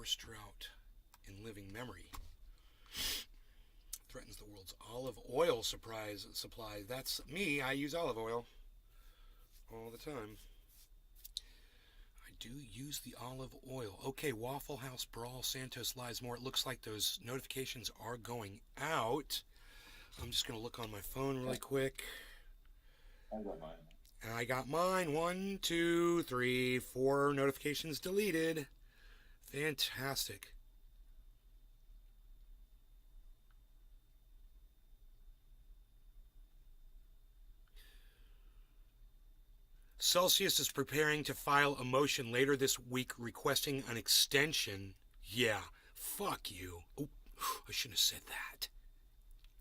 worst drought in living memory. Threatens the world's olive oil supply. That's me. I use olive oil all the time. I do use the olive oil. Okay, Waffle House Brawl, Santos lies more. It looks like those notifications are going out. I'm just going to look on my phone really quick. I got mine. And I got mine. 1, 2, 3, 4 notifications deleted. Fantastic. Celsius is preparing to file a motion later this week requesting an extension. Yeah, fuck you. Oh, I shouldn't have said that.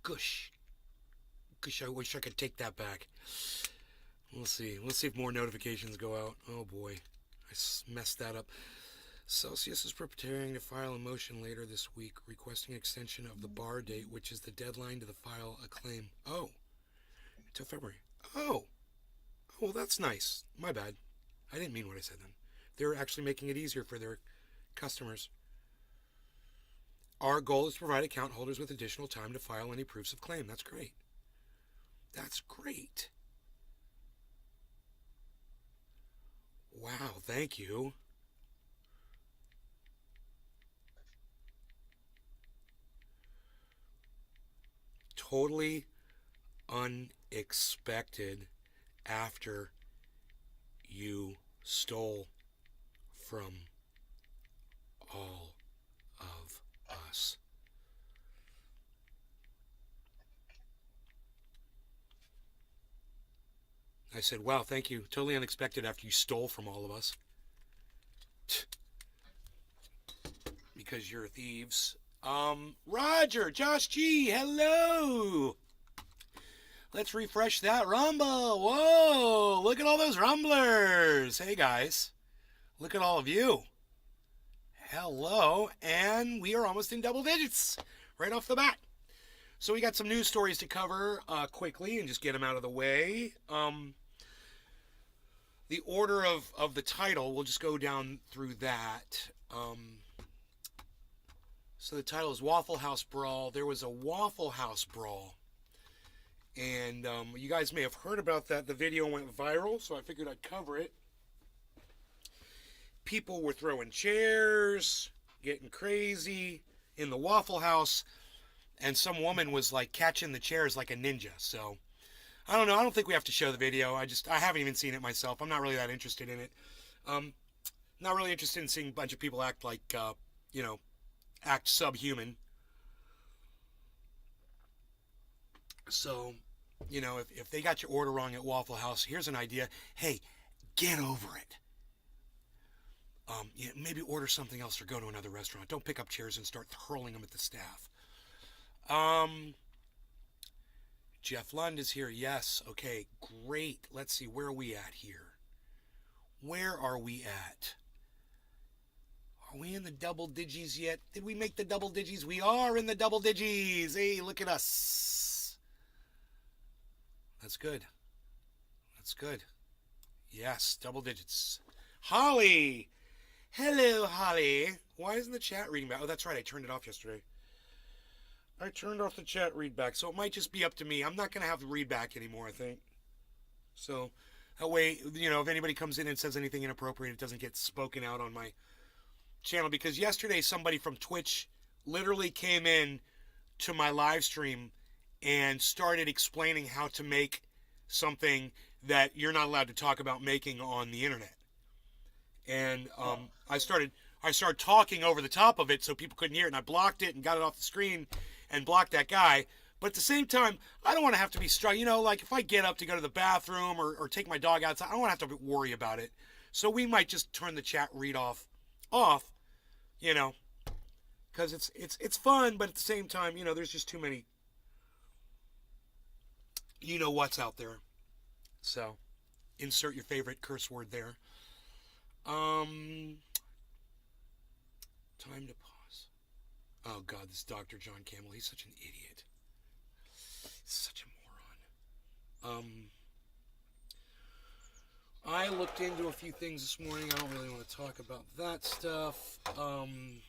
Gush. Gush, I wish I could take that back. Let's see. Let's see if more notifications go out. Oh boy, I messed that up. Celsius is preparing to file a motion later this week requesting extension of the bar date, which is the deadline to file a claim. Oh, until February. Oh, well, that's nice. My bad. I didn't mean what I said then. They're actually making it easier for their customers. Our goal is to provide account holders with additional time to file any proofs of claim. That's great. That's great. Wow, thank you. Totally unexpected after you stole from all of us. I said, wow, thank you. Totally unexpected after you stole from all of us. Because you're thieves. Roger, Josh G, hello. Let's refresh that rumble. Whoa, look at all those rumblers. Hey, guys. Look at all of you. Hello, and we are almost in double digits right off the bat. So we got some news stories to cover quickly and just get them out of the way. The order of the title, we'll just go down through that. So the title is Waffle House Brawl. There was a Waffle House Brawl. And you guys may have heard about that. The video went viral, so I figured I'd cover it. People were throwing chairs, getting crazy in the Waffle House, and some woman was like catching the chairs like a ninja. So I don't know. I don't think we have to show the video. I haven't even seen it myself. I'm not really that interested in it. Not really interested in seeing a bunch of people act like, act subhuman. So, if they got your order wrong at Waffle House, here's an idea. Hey, get over it. Maybe order something else or go to another restaurant. Don't pick up chairs and start hurling them at the staff. Jeff Lund is here. Yes. Okay, great. Let's see. Where are we at here? Where are we at? Are we in the double digits yet? Did we make the double digits? We are in the double digits. Hey, look at us. That's good. That's good. Yes, double digits. Holly! Hello, Holly. Why isn't the chat reading back? Oh, that's right. I turned it off yesterday. I turned off the chat read back, so it might just be up to me. I'm not going to have the read back anymore, I think. So, that way, if anybody comes in and says anything inappropriate, it doesn't get spoken out on my channel. Because yesterday, somebody from Twitch literally came in to my live stream and started explaining how to make something that you're not allowed to talk about making on the internet. And I started talking over the top of it so people couldn't hear it, and I blocked it and got it off the screen and blocked that guy. But at the same time, I don't want to have to be like if I get up to go to the bathroom or take my dog outside, I don't want to have to worry about it. So we might just turn the chat read off, because it's fun, but at the same time, there's just too many what's out there. So insert your favorite curse word there. Time to pause. Oh God, this Dr. John Campbell, he's such an idiot. He's such a moron. I looked into a few things this morning. I don't really want to talk about that stuff.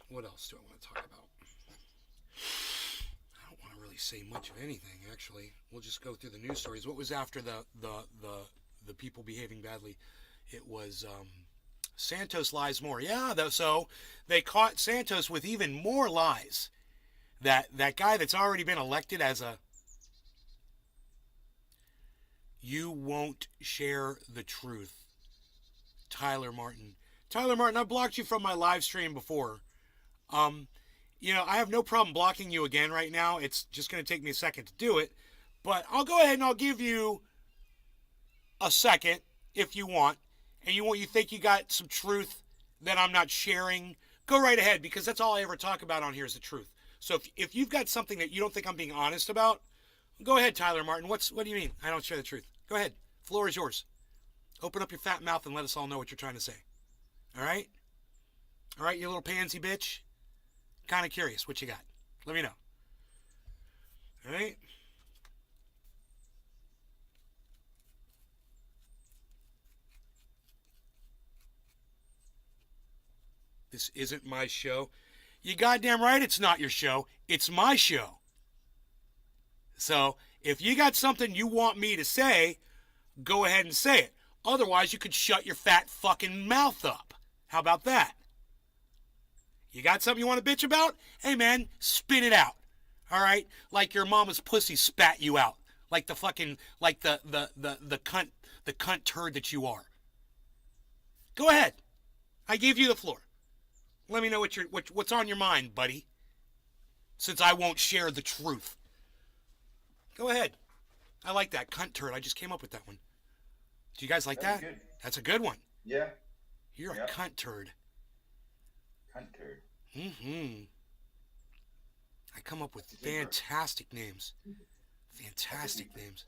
What else do I want to talk about? I don't want to really say much of anything, actually. We'll just go through the news stories. What was after the people behaving badly? It was Santos lies more. Yeah, so they caught Santos with even more lies. That guy that's already been elected as a you won't share the truth. Tyler Martin. Tyler Martin, I blocked you from my live stream before. I have no problem blocking you again right now. It's just going to take me a second to do it. But I'll go ahead and I'll give you a second if you want. And you think you got some truth that I'm not sharing, go right ahead, because that's all I ever talk about on here is the truth. So if you've got something that you don't think I'm being honest about, go ahead, Tyler Martin. What do you mean I don't share the truth? Go ahead. Floor is yours. Open up your fat mouth and let us all know what you're trying to say. All right? All right, you little pansy bitch? Kind of curious what you got. Let me know. All right? This isn't my show. You goddamn right it's not your show. It's my show. So, if you got something you want me to say, go ahead and say it. Otherwise, you could shut your fat fucking mouth up. How about that? You got something you want to bitch about? Hey, man, spit it out. All right? Like your mama's pussy spat you out. Like the fucking, like the cunt turd that you are. Go ahead. I gave you the floor. Let me know what's on your mind, buddy. Since I won't share the truth. Go ahead. I like that cunt turd. I just came up with that one. Do you guys like that? Good. That's a good one. Yeah. You're a cunt turd. Cunt turd. Mm-hmm. I come up with fantastic names. Fantastic names.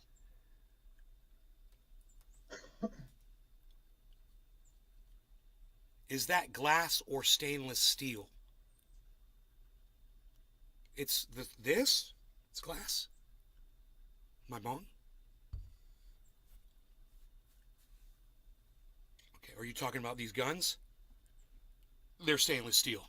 Is that glass or stainless steel? It's this? It's glass? My bong? Okay, are you talking about these guns? They're stainless steel.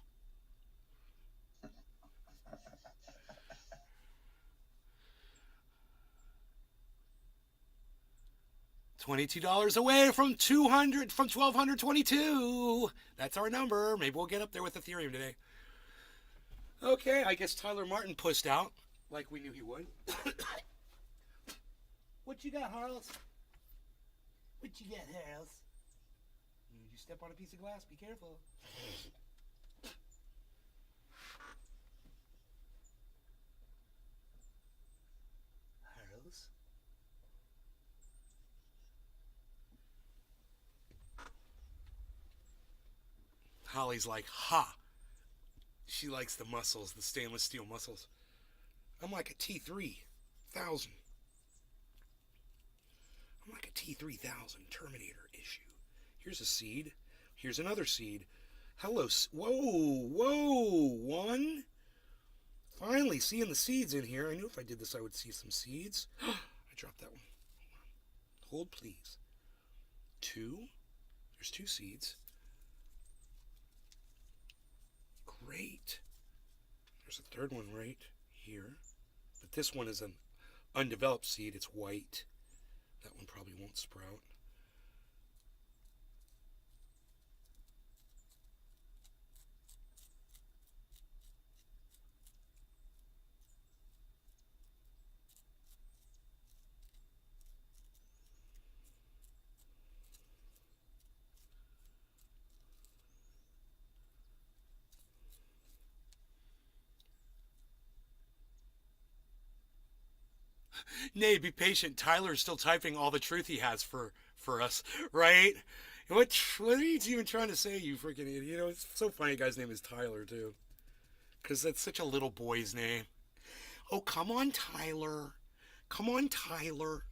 $22 away from 1,222. That's our number. Maybe we'll get up there with Ethereum today. Okay, I guess Tyler Martin pushed out like we knew he would. What you got, Harles? What you got, Harles? Did you step on a piece of glass? Be careful. Harles? Holly's like, ha. She likes the muscles, the stainless steel muscles. I'm like a T3000. I'm like a T3000 Terminator issue. Here's a seed. Here's another seed. Hello. Whoa. One. Finally seeing the seeds in here. I knew if I did this I would see some seeds. I dropped that one. Hold, please. Two. There's two seeds. Great. There's a third one right here. But this one is an undeveloped seed. It's white. That one probably won't sprout. Nay, be patient. Tyler's still typing all the truth he has for us, right? What are you even trying to say, you freaking idiot? You know, it's so funny a guy's name is Tyler, too. Because that's such a little boy's name. Oh, come on, Tyler. Come on, Tyler.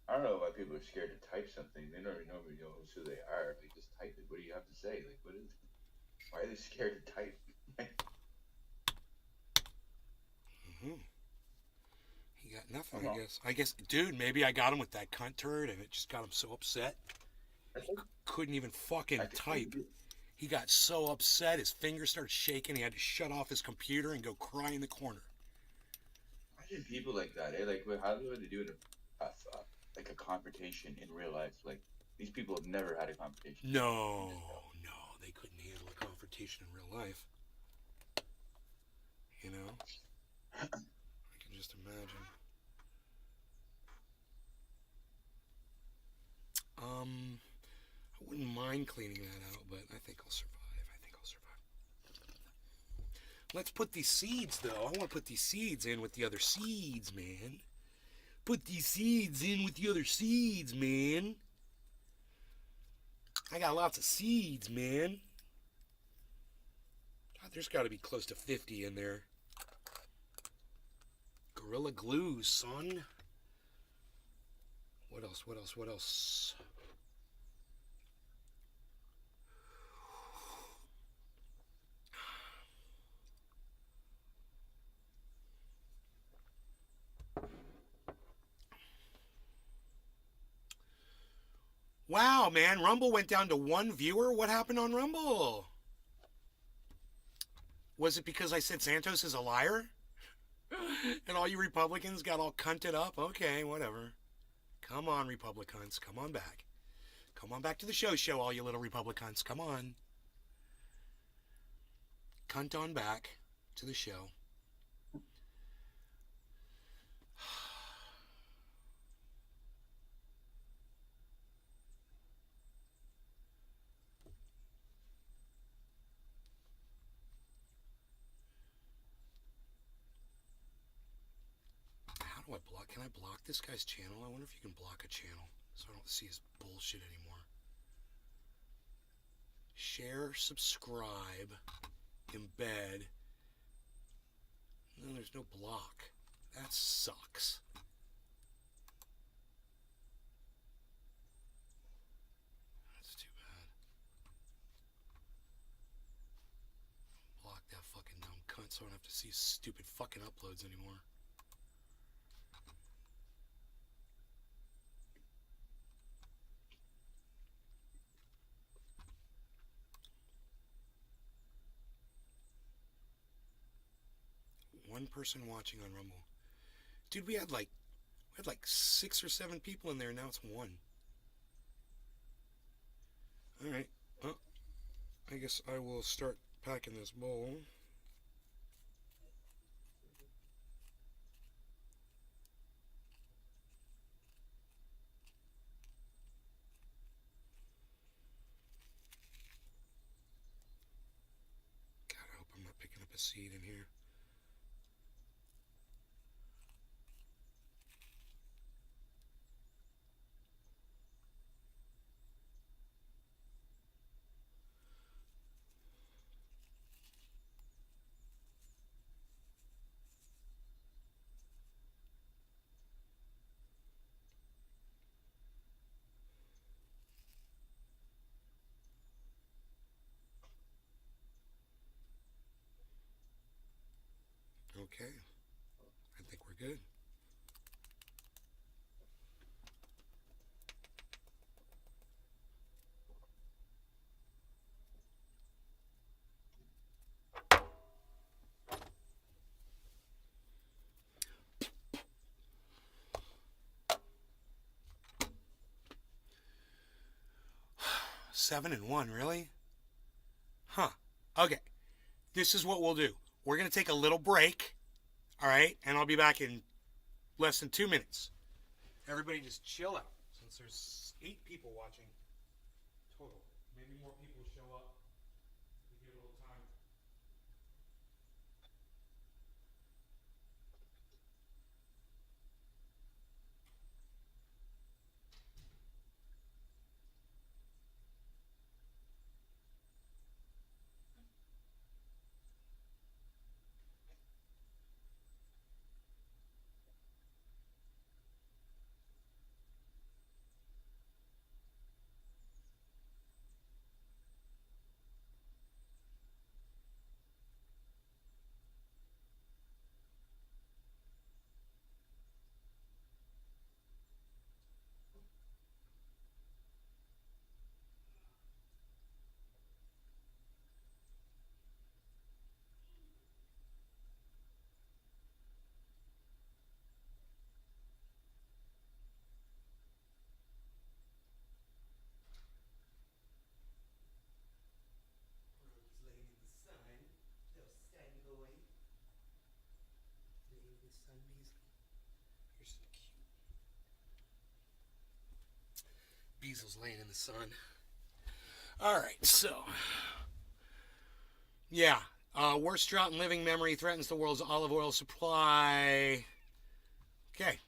I don't know why people are scared to type something. They don't even know who they are. They just type it. What do you have to say? Like, what is? Why are they scared to type? I guess, dude, maybe I got him with that cunt turd, and it just got him so upset. I think Couldn't even fucking I think type. He got so upset, his fingers started shaking. He had to shut off his computer and go cry in the corner. imagine people like that. Like, how would they do it? Like a confrontation in real life. Like these people have never had a confrontation. No, no, they couldn't handle a confrontation in real life. You know, I can just imagine. I wouldn't mind cleaning that out, but I think I'll survive. Let's put these seeds, though. I want to put these seeds in with the other seeds, man. Put these seeds in with the other seeds, man. I got lots of seeds, man. God, there's got to be close to 50 in there. Gorilla Glue, son. What else? Wow, man, Rumble went down to 1 viewer? What happened on Rumble? Was it because I said Santos is a liar? And all you Republicans got all cunted up? Okay, whatever. Come on, Republicans. Come on back. Come on back to the show, all you little Republicans. Come on. Cunt on back to the show. How do I block? Can I block this guy's channel? I wonder if you can block a channel so I don't see his bullshit anymore. Share, subscribe, embed. No, there's no block. That sucks. That's too bad. Block that fucking dumb cunt so I don't have to see stupid fucking uploads anymore. One person watching on Rumble. Dude, we had like 6 or 7 people in there. Now it's 1. All right. Well, I guess I will start packing this bowl. God, I hope I'm not picking up a seed in here. Okay. I think we're good. Seven and 1, really? Huh. Okay. This is what we'll do. We're going to take a little break. All right? And I'll be back in less than 2 minutes. Everybody just chill out since there's 8 people watching total. Maybe more people show up. We give it a little time. weasel's laying in the sun. All right, so. Yeah. Worst drought in living memory threatens the world's olive oil supply. Okay.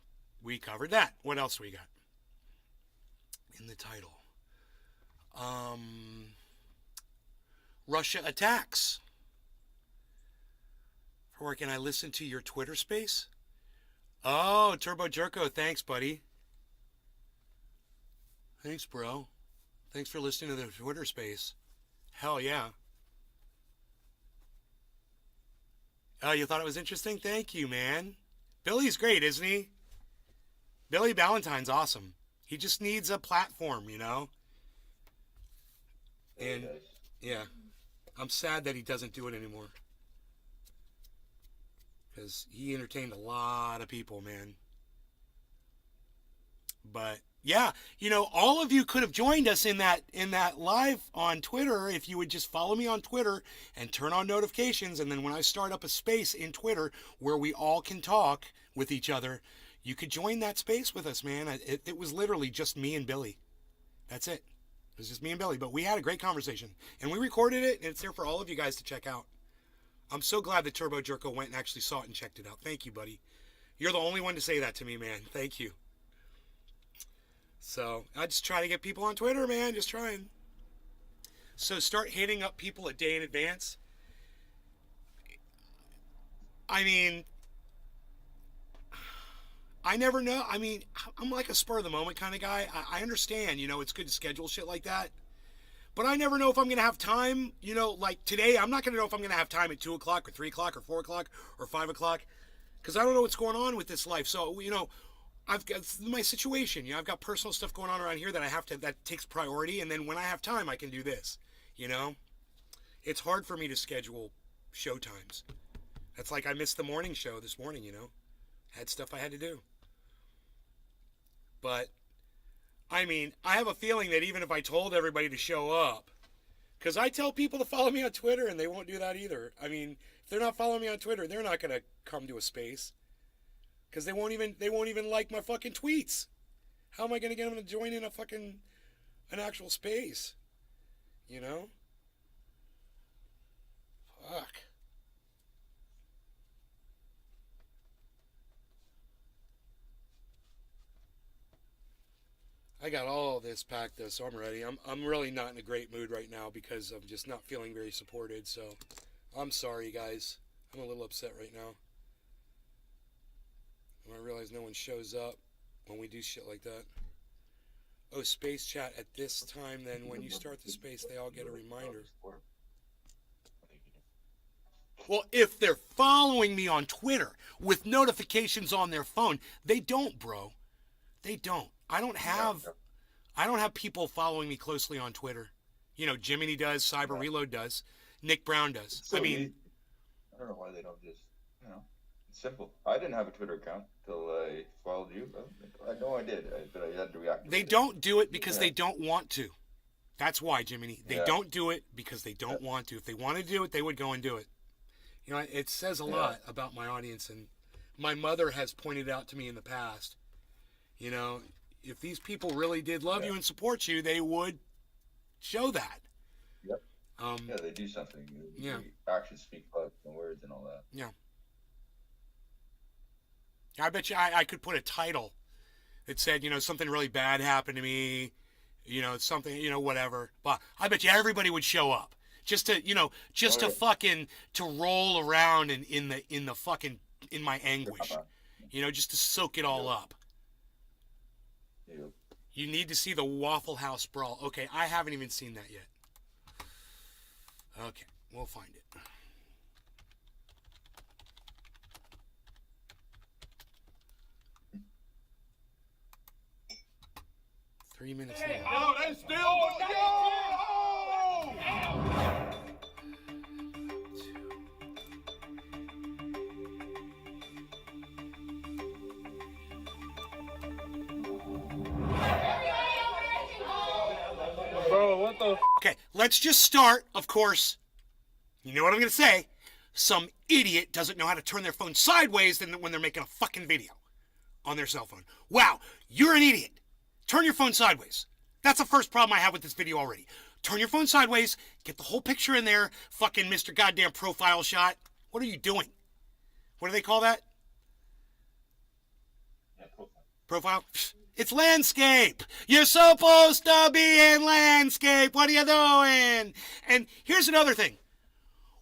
We covered that. What else we got in the title? Russia attacks. Or can I listen to your Twitter space? Oh, Turbo Jerko, thanks, buddy. Thanks, bro. Thanks for listening to the Twitter space. Hell yeah. Oh, you thought it was interesting? Thank you, man. Billy's great, isn't he? Billy Ballantyne's awesome. He just needs a platform, you know? And, yeah. I'm sad that he doesn't do it anymore. Because he entertained a lot of people, man. But yeah, you know, all of you could have joined us in that live on Twitter if you would just follow me on Twitter and turn on notifications. And then when I start up a space in Twitter where we all can talk with each other, you could join that space with us, man. It was literally just me and Billy. That's it. It was just me and Billy. But we had a great conversation. And we recorded it, and it's there for all of you guys to check out. I'm so glad that Turbo Jerko went and actually saw it and checked it out. Thank you, buddy. You're the only one to say that to me, man. Thank you. So, I just try to get people on Twitter, man. Just trying. So, start hitting up people a day in advance. I mean, I never know. I mean, I'm like a spur of the moment kind of guy. I understand, you know, it's good to schedule shit like that. But I never know if I'm going to have time, you know, like today, I'm not going to know if I'm going to have time at 2 o'clock or 3 o'clock or 4 o'clock or 5 o'clock because I don't know what's going on with this life. So, you know, I've got my situation, you know, I've got personal stuff going on around here that takes priority. And then when I have time, I can do this, you know. It's hard for me to schedule show times. That's like I missed the morning show this morning, you know. Had stuff I had to do. But I mean, I have a feeling that even if I told everybody to show up, because I tell people to follow me on Twitter and they won't do that either. I mean, if they're not following me on Twitter, they're not going to come to a space because they won't even like my fucking tweets. How am I going to get them to join in an actual space? You know? Fuck. I got all this packed though, so I'm ready. I'm really not in a great mood right now because I'm just not feeling very supported. So I'm sorry, guys. I'm a little upset right now. When I realize no one shows up when we do shit like that. Oh, space chat at this time. Then when you start the space, they all get a reminder. Well, if they're following me on Twitter with notifications on their phone, they don't, bro. They don't. I don't have people following me closely on Twitter. You know, Jiminy does, Cyber Reload does, Nick Brown does. So I mean, I don't know why they don't just, you know, it's simple. I didn't have a Twitter account till I followed you. I know I did, but I had to react. They don't do it because they don't want to. That's why, Jiminy. They don't do it because they don't want to. If they wanted to do it, they would go and do it. You know, it says a lot about my audience, and my mother has pointed out to me in the past, you know, if these people really did love you and support you, they would show that. Yep. They do something. Actions speak louder than words and all that. Yeah. I bet you I could put a title that said, you know, something really bad happened to me, you know, something, you know, whatever. But I bet you everybody would show up just to, you know, to roll around in my anguish, you know, just to soak it all up. Yep. You need to see the Waffle House Brawl. Okay, I haven't even seen that yet. Okay, we'll find it. Three minutes left. No, they still Bro, what the? Okay, let's just start, of course. You know what I'm going to say. Some idiot doesn't know how to turn their phone sideways when they're making a fucking video on their cell phone. Wow, you're an idiot. Turn your phone sideways. That's the first problem I have with this video already. Turn your phone sideways, get the whole picture in there, fucking Mr. Goddamn Profile Shot. What are you doing? What do they call that? Yeah, profile. Profile? It's landscape. You're supposed to be in landscape. What are you doing? And here's another thing.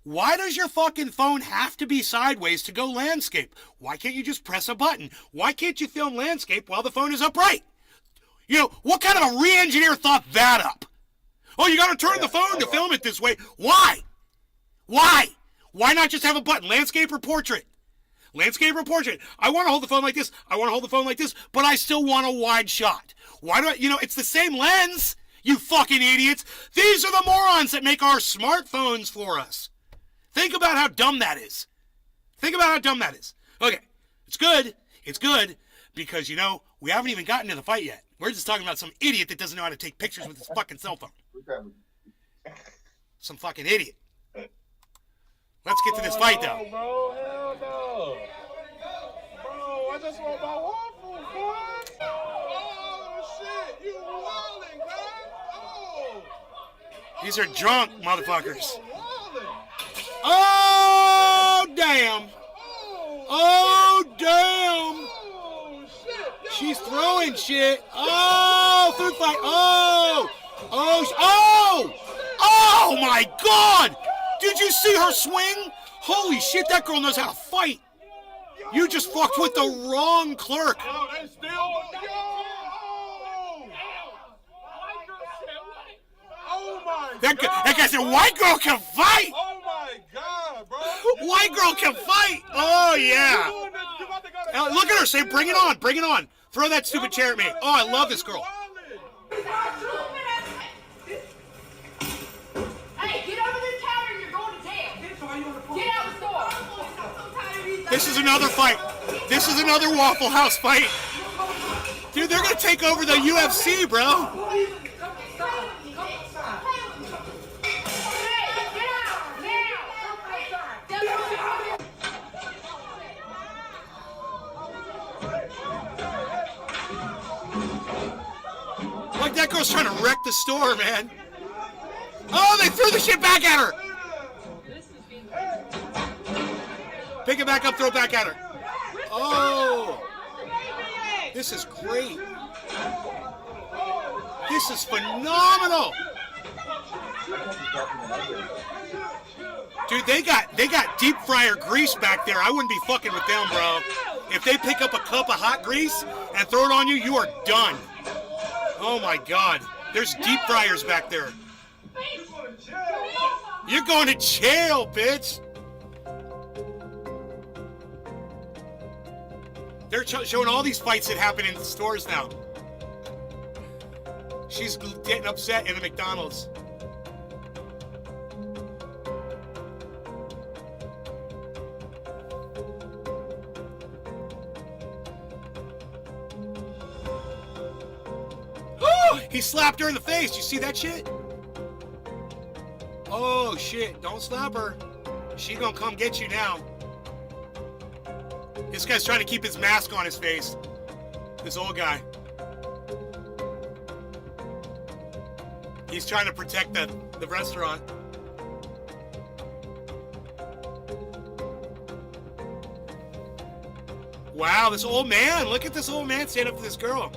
Why does your fucking phone have to be sideways to go landscape? Why can't you just press a button? Why can't you film landscape while the phone is upright? You know, what kind of a re-engineer thought that up? Oh, you gotta turn the phone to film it this way. Why? Why? Why not just have a button? Landscape or portrait? Landscape or portrait? I want to hold the phone like this. I want to hold the phone like this, but I still want a wide shot. Why do I, it's the same lens, you fucking idiots. These are the morons that make our smartphones for us. Think about how dumb that is. Think about how dumb that is. Okay, it's good. It's good because, we haven't even gotten to the fight yet. We're just talking about some idiot that doesn't know how to take pictures with his fucking cell phone. Some fucking idiot. Let's get to this fight, though. Bro, hell no. Bro, I just want my waffle, bro. Oh, shit. You wildin', guys. Oh. These are drunk motherfuckers. You wildin'. Oh, damn. Oh, damn. Oh, shit. She's throwing shit. Oh, food fight. Oh, my God. Did you see her swing? Holy shit, that girl knows how to fight. You just fucked with the wrong clerk. Oh, they still. Oh, my God. That guy said, white girl can fight. Oh, my God, bro. White girl can fight. Oh, yeah. Look at her. Say, bring it on. Bring it on. Throw that stupid chair at me. Oh, I love this girl. Hey, get over this counter and you're going to jail. Get out the store. This is another fight. This is another Waffle House fight. Dude, they're going to take over the UFC, bro. Hey, get out now. Like that girl's trying to wreck the store, man. Oh, they threw the shit back at her. Pick it back up, throw it back at her. Oh, this is great. This is phenomenal. Dude, they got deep fryer grease back there. I wouldn't be fucking with them, bro. If they pick up a cup of hot grease and throw it on you, you are done. Oh my God. There's deep fryers back there. You're going to jail, bitch. They're showing all these fights that happen in the stores now. She's getting upset in a McDonald's. He slapped her in the face. You see that shit? Oh, shit. Don't slap her. She gonna come get you now. This guy's trying to keep his mask on his face. This old guy. He's trying to protect the restaurant. Wow, this old man. Look at this old man stand up to this girl.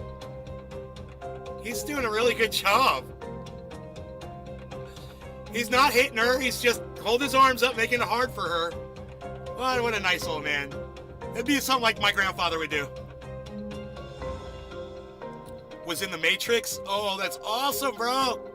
He's doing a really good job. He's not hitting her. He's just holding his arms up, making it hard for her. Oh, what a nice old man. It'd be something like my grandfather would do. Was in the Matrix? Oh, that's awesome, bro.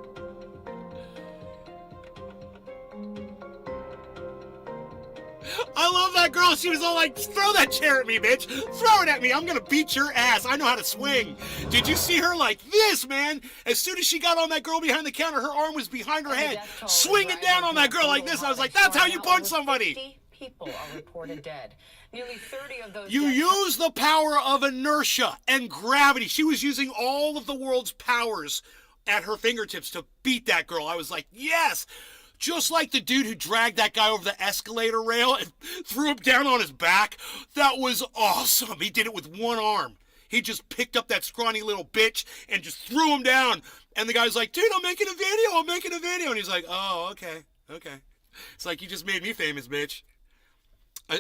I love that girl. She was all like, throw that chair at me, bitch. Throw it at me. I'm going to beat your ass. I know how to swing. Did you see her like this, man? As soon as she got on that girl behind the counter, her arm was behind her head, swinging down on that girl like this. I was like, that's how you punch somebody. 50 people are reported dead. Nearly 30 of those You use the power of inertia and gravity. She was using all of the world's powers at her fingertips to beat that girl. I was like, yes. Just like the dude who dragged that guy over the escalator rail and threw him down on his back. That was awesome. He did it with one arm. he just picked up that scrawny little bitch and just threw him down. And the guy's like, dude, I'm making a video. And he's like, oh, okay. It's like, you just made me famous, bitch.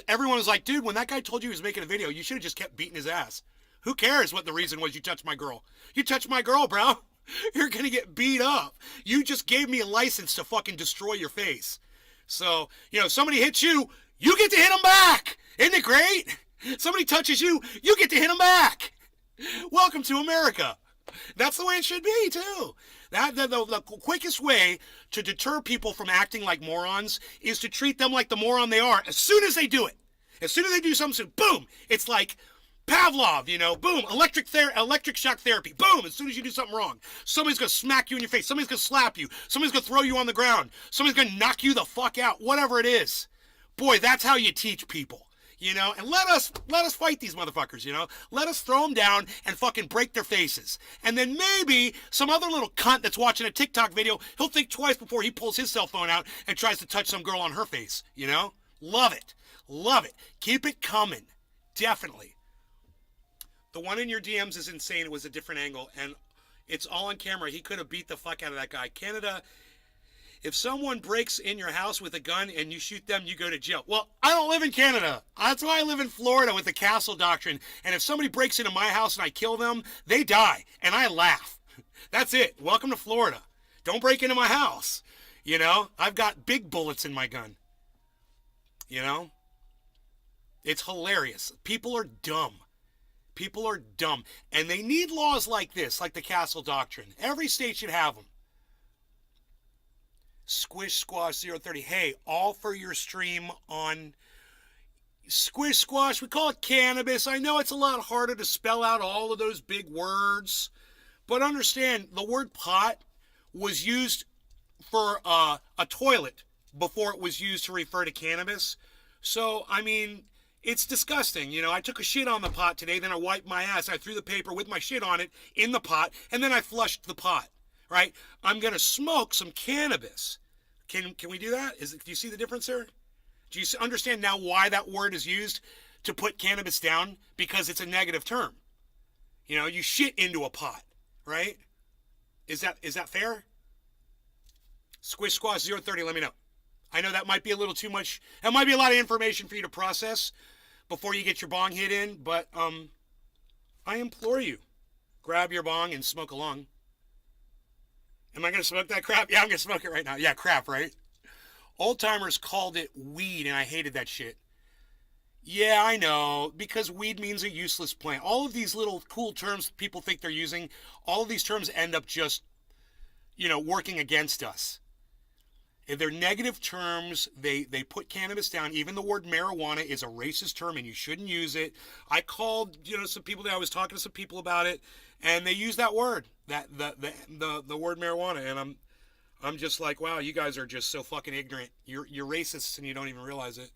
Everyone was like, dude, when that guy told you he was making a video, you should have just kept beating his ass. Who cares what the reason was you touched my girl? You touched my girl, bro. You're going to get beat up. You just gave me a license to fucking destroy your face. So, somebody hits you, you get to hit them back. Isn't it great? Somebody touches you, you get to hit them back. Welcome to America. That's the way it should be, too. The quickest way to deter people from acting like morons is to treat them like the moron they are as soon as they do it. As soon as they do something, boom, it's like Pavlov, boom, electric shock therapy, boom, as soon as you do something wrong. Somebody's going to smack you in your face. Somebody's going to slap you. Somebody's going to throw you on the ground. Somebody's going to knock you the fuck out, whatever it is. Boy, that's how you teach people. And let us fight these motherfuckers, Let us throw them down and fucking break their faces. And then maybe some other little cunt that's watching a TikTok video, he'll think twice before he pulls his cell phone out and tries to touch some girl on her face, Love it. Love it. Keep it coming. Definitely. The one in your DMs is insane. It was a different angle, and it's all on camera. He could have beat the fuck out of that guy. Canada, if someone breaks in your house with a gun and you shoot them, you go to jail. Well, I don't live in Canada. That's why I live in Florida with the castle doctrine. And if somebody breaks into my house and I kill them, they die. And I laugh. That's it. Welcome to Florida. Don't break into my house. I've got big bullets in my gun. It's hilarious. People are dumb. People are dumb. And they need laws like this, like the castle doctrine. Every state should have them. Squish Squash 030. Hey, all for your stream on Squish Squash. We call it cannabis. I know it's a lot harder to spell out all of those big words. But understand, the word pot was used for a toilet before it was used to refer to cannabis. So, it's disgusting. I took a shit on the pot today, then I wiped my ass. I threw the paper with my shit on it in the pot, and then I flushed the pot. Right? I'm going to smoke some cannabis. Can we do that? Do you see the difference there? Do you understand now why that word is used to put cannabis down? Because it's a negative term. You shit into a pot, right? Is that fair? Squish Squash 030, let me know. I know that might be a little too much. That might be a lot of information for you to process before you get your bong hit in, but I implore you, grab your bong and smoke along. Am I going to smoke that crap? Yeah, I'm going to smoke it right now. Yeah, crap, right? Old timers called it weed, and I hated that shit. Yeah, I know, because weed means a useless plant. All of these little cool terms people think they're using, all of these terms end up just, working against us. If they're negative terms, they put cannabis down. Even the word marijuana is a racist term, and you shouldn't use it. I called, some people that I was talking to some people about it, and they use that word, the word marijuana, and I'm just like, wow, you guys are just so fucking ignorant. You're racists, and you don't even realize it.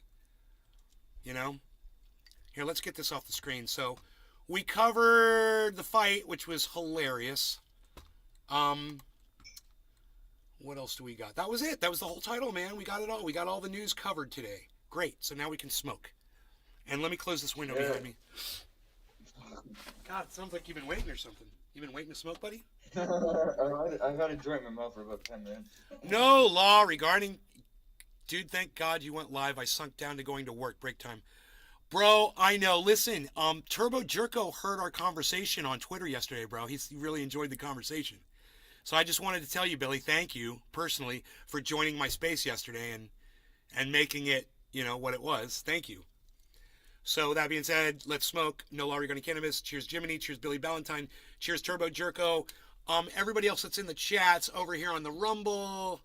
Here, let's get this off the screen. So, we covered the fight, which was hilarious. What else do we got? That was it. That was the whole title, man. We got it all. We got all the news covered today. Great. So now we can smoke. And let me close this window behind me. God, it sounds like you've been waiting or something. You've been waiting to smoke, buddy? I've had a joint in my mouth for about 10 minutes. No law regarding... Dude, thank God you went live. I sunk down to going to work. Break time. Bro, I know. Listen, Turbo Jerko heard our conversation on Twitter yesterday, bro. He really enjoyed the conversation. So I just wanted to tell you, Billy, thank you, personally, for joining my space yesterday and making it, what it was. Thank you. So that being said, let's smoke. No law regarding cannabis. Cheers, Jiminy. Cheers, Billy Ballantyne. Cheers, Turbo Jerko. Everybody else that's in the chats over here on the Rumble,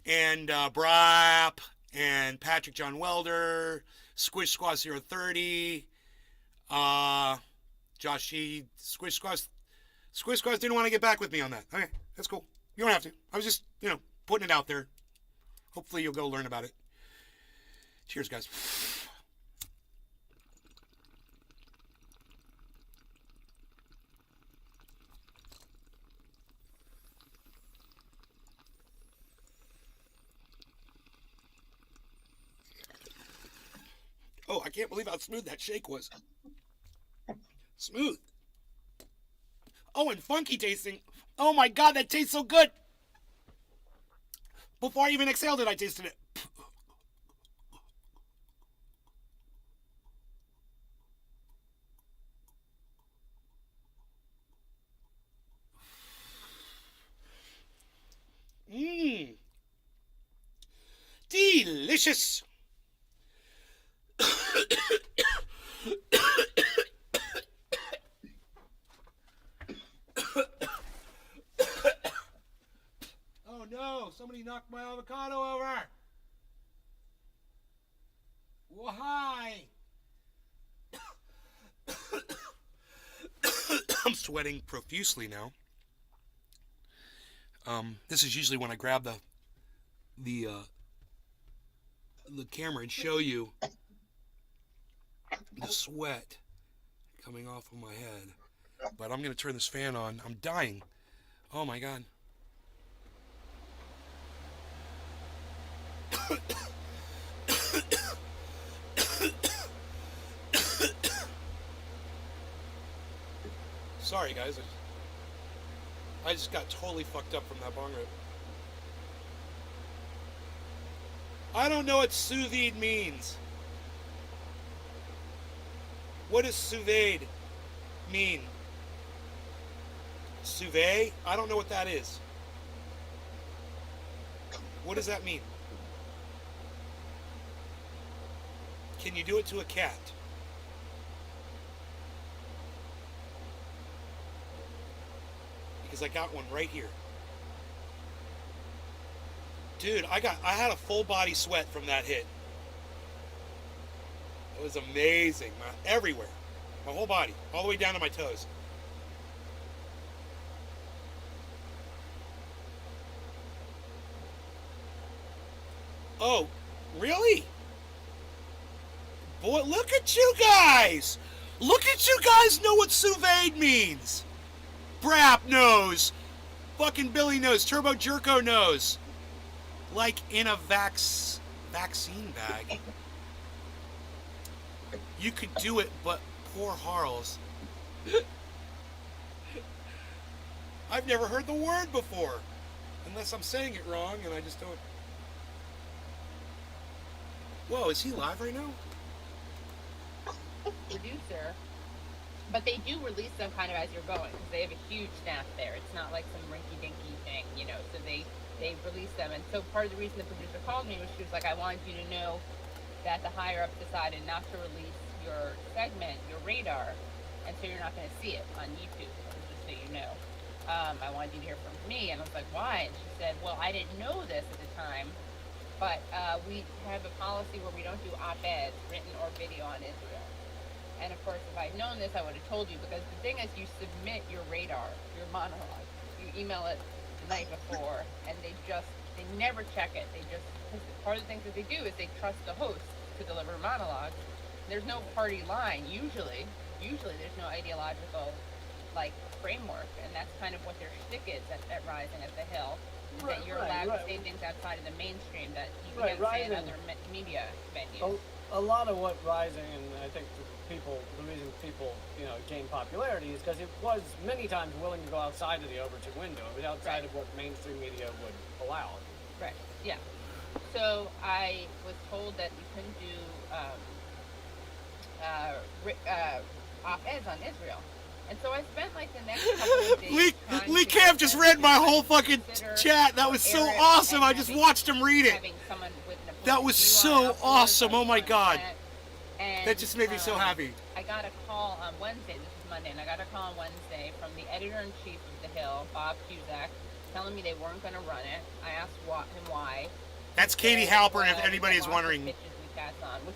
and Brap, and Patrick John Welder, Squish Squash 030, Josh G, Squish Squash didn't want to get back with me on that. Okay, that's cool. You don't have to. I was just, putting it out there. Hopefully you'll go learn about it. Cheers, guys. Oh, I can't believe how smooth that shake was. Smooth. Oh, and funky tasting. Oh my God, that tastes so good. Before I even exhaled it, I tasted it. Mmm. Delicious. Oh no, somebody knocked my avocado over. Why? I'm sweating profusely now. This is usually when I grab the camera and show you the sweat coming off of my head. But I'm gonna turn this fan on. I'm dying. Oh my God. Sorry guys, I just got totally fucked up from that bong rip. I don't know what sous vide means. What does sous vide mean? Sous vide? I don't know what that is. What does that mean? Can you do it to a cat? Because I got one right here. Dude, I had a full body sweat from that hit. It was amazing, man. Everywhere. My whole body. All the way down to my toes. Oh, really? Boy, look at you guys! Look at you guys know what sous vide means! Brap knows! Fucking Billy knows! Turbo Jerko knows! Like in a vaccine bag. You could do it, but poor Harles. I've never heard the word before. Unless I'm saying it wrong and I just don't... Whoa, is he live right now? Producer, but they do release them kind of as you're going because they have a huge staff there. It's not like some rinky-dinky thing, you know. So they release them, and so part of the reason the producer called me was she was like, I wanted you to know that the higher up decided not to release your segment, your radar, and so you're not going to see it on YouTube. Just so you know, I wanted you to hear from me, and I was like, why? And she said, well, I didn't know this at the time. But we have a policy where we don't do op-eds, written or video, on Israel. And of course, if I'd known this, I would have told you, because the thing is, you submit your radar, your monologue, you email it the night before, and they never check it. They just, part of the things that they do is they trust the host to deliver monologues. There's no party line, usually there's no ideological, like, framework, and that's kind of what their shtick is at Rising at the Hill. That you're allowed to say things outside of the mainstream that you can't say in other media venues. A lot of what Rising, and I think the reason people, gain popularity is because it was many times willing to go outside of the Overton window. It was outside of what mainstream media would allow. Right, yeah. So I was told that you couldn't do op-eds on Israel. And so I spent like the next couple of days Lee Camp just read my whole fucking chat. That was so awesome. I just watched him read it. That was so awesome. Oh my God. That just made me so happy. I got a call on Wednesday. This is Monday. And I got a call on Wednesday from the editor-in-chief of The Hill, Bob Cusack, telling me they weren't going to run it. I asked him why. That's Katie Halpern, if anybody is wondering. Which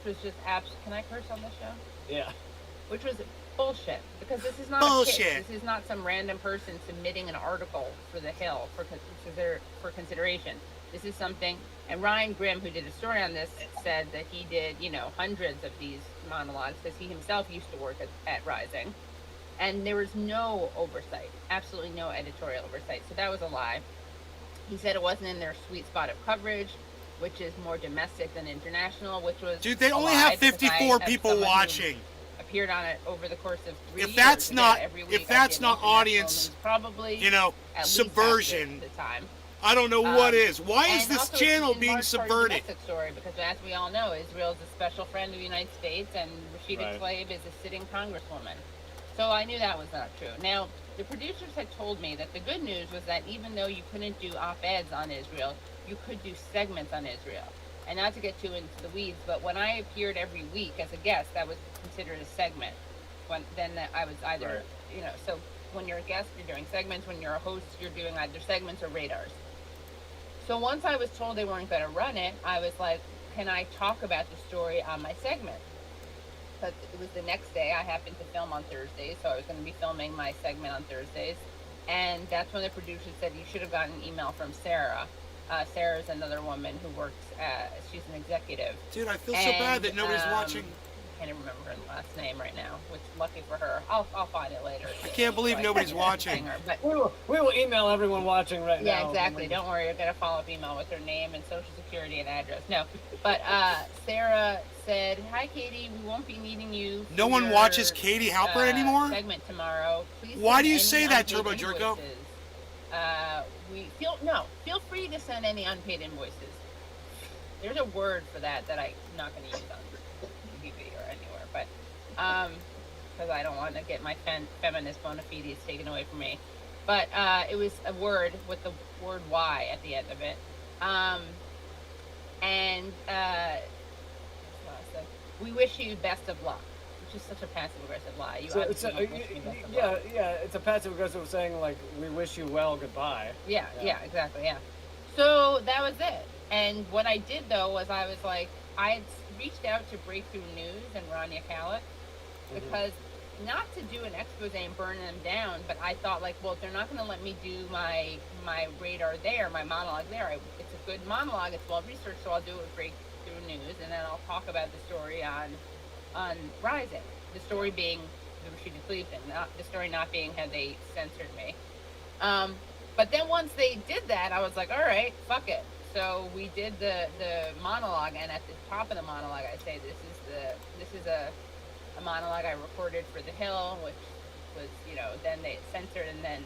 was just absolute. Can I curse on this show? Yeah. Which was bullshit, because this is not bullshit. This is not some random person submitting an article for The Hill for consideration. This is something, and Ryan Grimm, who did a story on this, said that he did, hundreds of these monologues because he himself used to work at Rising, and there was no oversight, absolutely no editorial oversight. So that was a lie. He said it wasn't in their sweet spot of coverage, which is more domestic than international, which was Dude, they only have 54 people watching. appeared on it over the course of 3 If years. that's Again, not- every if week that's I did not international audience, news, probably you know, at least subversion, half the time. I don't know what is. Why is And this also channel it's in being large part a subverted? domestic story because, as we all know, Israel is a special friend of the United States, and Rashida Tlaib is a sitting congresswoman. So I knew that was not true. Now, the producers had told me that the good news was that even though you couldn't do op-eds on Israel, you could do segments on Israel. And not to get too into the weeds, but when I appeared every week as a guest, that was considered a segment. Then I was either, you know, so when you're a guest, you're doing segments. When you're a host, you're doing either segments or radars. So once I was told they weren't going to run it, I was like, can I talk about the story on my segment? Because it was the next day. I happened to film on Thursdays, so I was going to be filming my segment on Thursdays. And that's when the producer said, you should have gotten an email from Sarah. Sarah's another woman who works she's an executive. Dude, I feel so bad that nobody's watching. I can't remember her last name right now, which lucky for her. I'll find it later. I can't believe nobody's watching. Her, but We will email everyone watching right now. yeah, exactly. Don't worry. I'll get a follow-up email with her name and social security and address. No, but Sarah said, "Hi, Katie. We won't be needing you. No for one your, watches Katie Halper anymore? Segment tomorrow. Please Why send do you any say that, unpaid Turbo Jerko? invoices." Feel free to send any unpaid invoices. There's a word for that I'm not going to use on TV or anywhere, but because I don't want to get my feminist bona fides taken away from me. But it was a word with the word Y at the end of it. We wish you best of luck, which is such a passive-aggressive lie. You obviously don't wish me best of luck. It's a passive-aggressive saying, like, we wish you well, goodbye. Yeah, exactly, yeah. So that was it. And what I did, though, was I was like, I had reached out to Breakthrough News and Rania Khalek because not to do an expose and burn them down, but I thought, like, well, if they're not going to let me do my radar there, my monologue there, it's a good monologue, it's well-researched, so I'll do it with Breakthrough News, and then I'll talk about the story on Rising. The story being the Rashida Tlaib thing, the story not being how they censored me. But then once they did that, I was like, all right, fuck it. So we did the monologue, and at the top of the monologue, I say this is a monologue I recorded for The Hill, which was, you know, then they censored, and then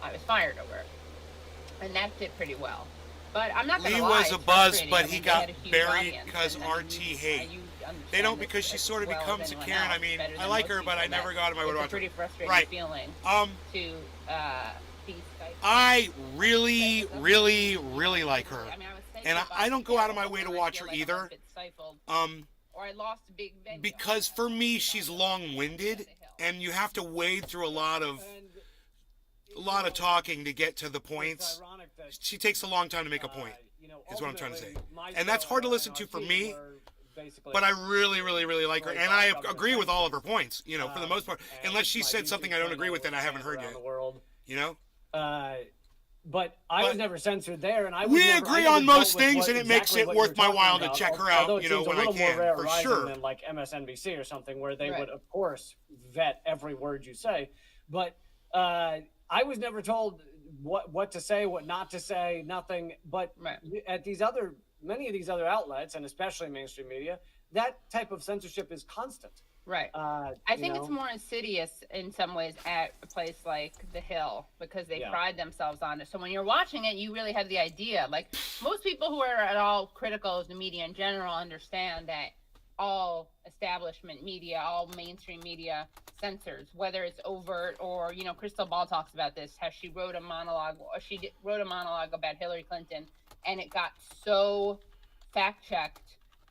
I was fired over it, and that did pretty well. But I'm not gonna Lee lie, was a it's buzz, frustrating. but I he mean, they got had a huge buried audience, because and RT hate. you understand They don't this because she as sort of well becomes as a anyone Karen. I else, mean, better I than like most her, but I people. never got on my way to It's a watch pretty her. frustrating Right. feeling to be stifled. I really, really, really like her. I mean, I was saying And goodbye I don't go out of my but way to then I watch feel her like I'm either. a bit stifled, or I lost a big venue. Because for me, she's long-winded, and you have to wade through a lot of talking to get to the points. It's ironic that, She takes a long time to make a point, is what I'm trying to say. ultimately, my And that's show hard to and listen to for RT me, were basically- but I really, really, really like her, Right, and I back up in agree the with all of her points, you know, for the most part. and Unless she my said YouTube something I don't agree channel with that I haven't heard around yet, the world. you know? But I But was never censored there, and I was we never, agree I never on dealt most with things, what, and it makes exactly it what worth you're my talking while to about, check her although out, it you know, seems when a I little more can, rare for Rising sure. than like MSNBC or something, where they Right. would, of course, vet every word you say. But I was never told what to say, what not to say, nothing. But Right. at many of these other outlets, and especially mainstream media, that type of censorship is constant. Right. I think it's more insidious in some ways at a place like The Hill because they pride themselves on it. So when you're watching it, you really have the idea. Like most people who are at all critical of the media in general understand that all establishment media, all mainstream media censors, whether it's overt or, you know, Crystal Ball talks about this, how she wrote a monologue, wrote a monologue about Hillary Clinton, and it got so fact-checked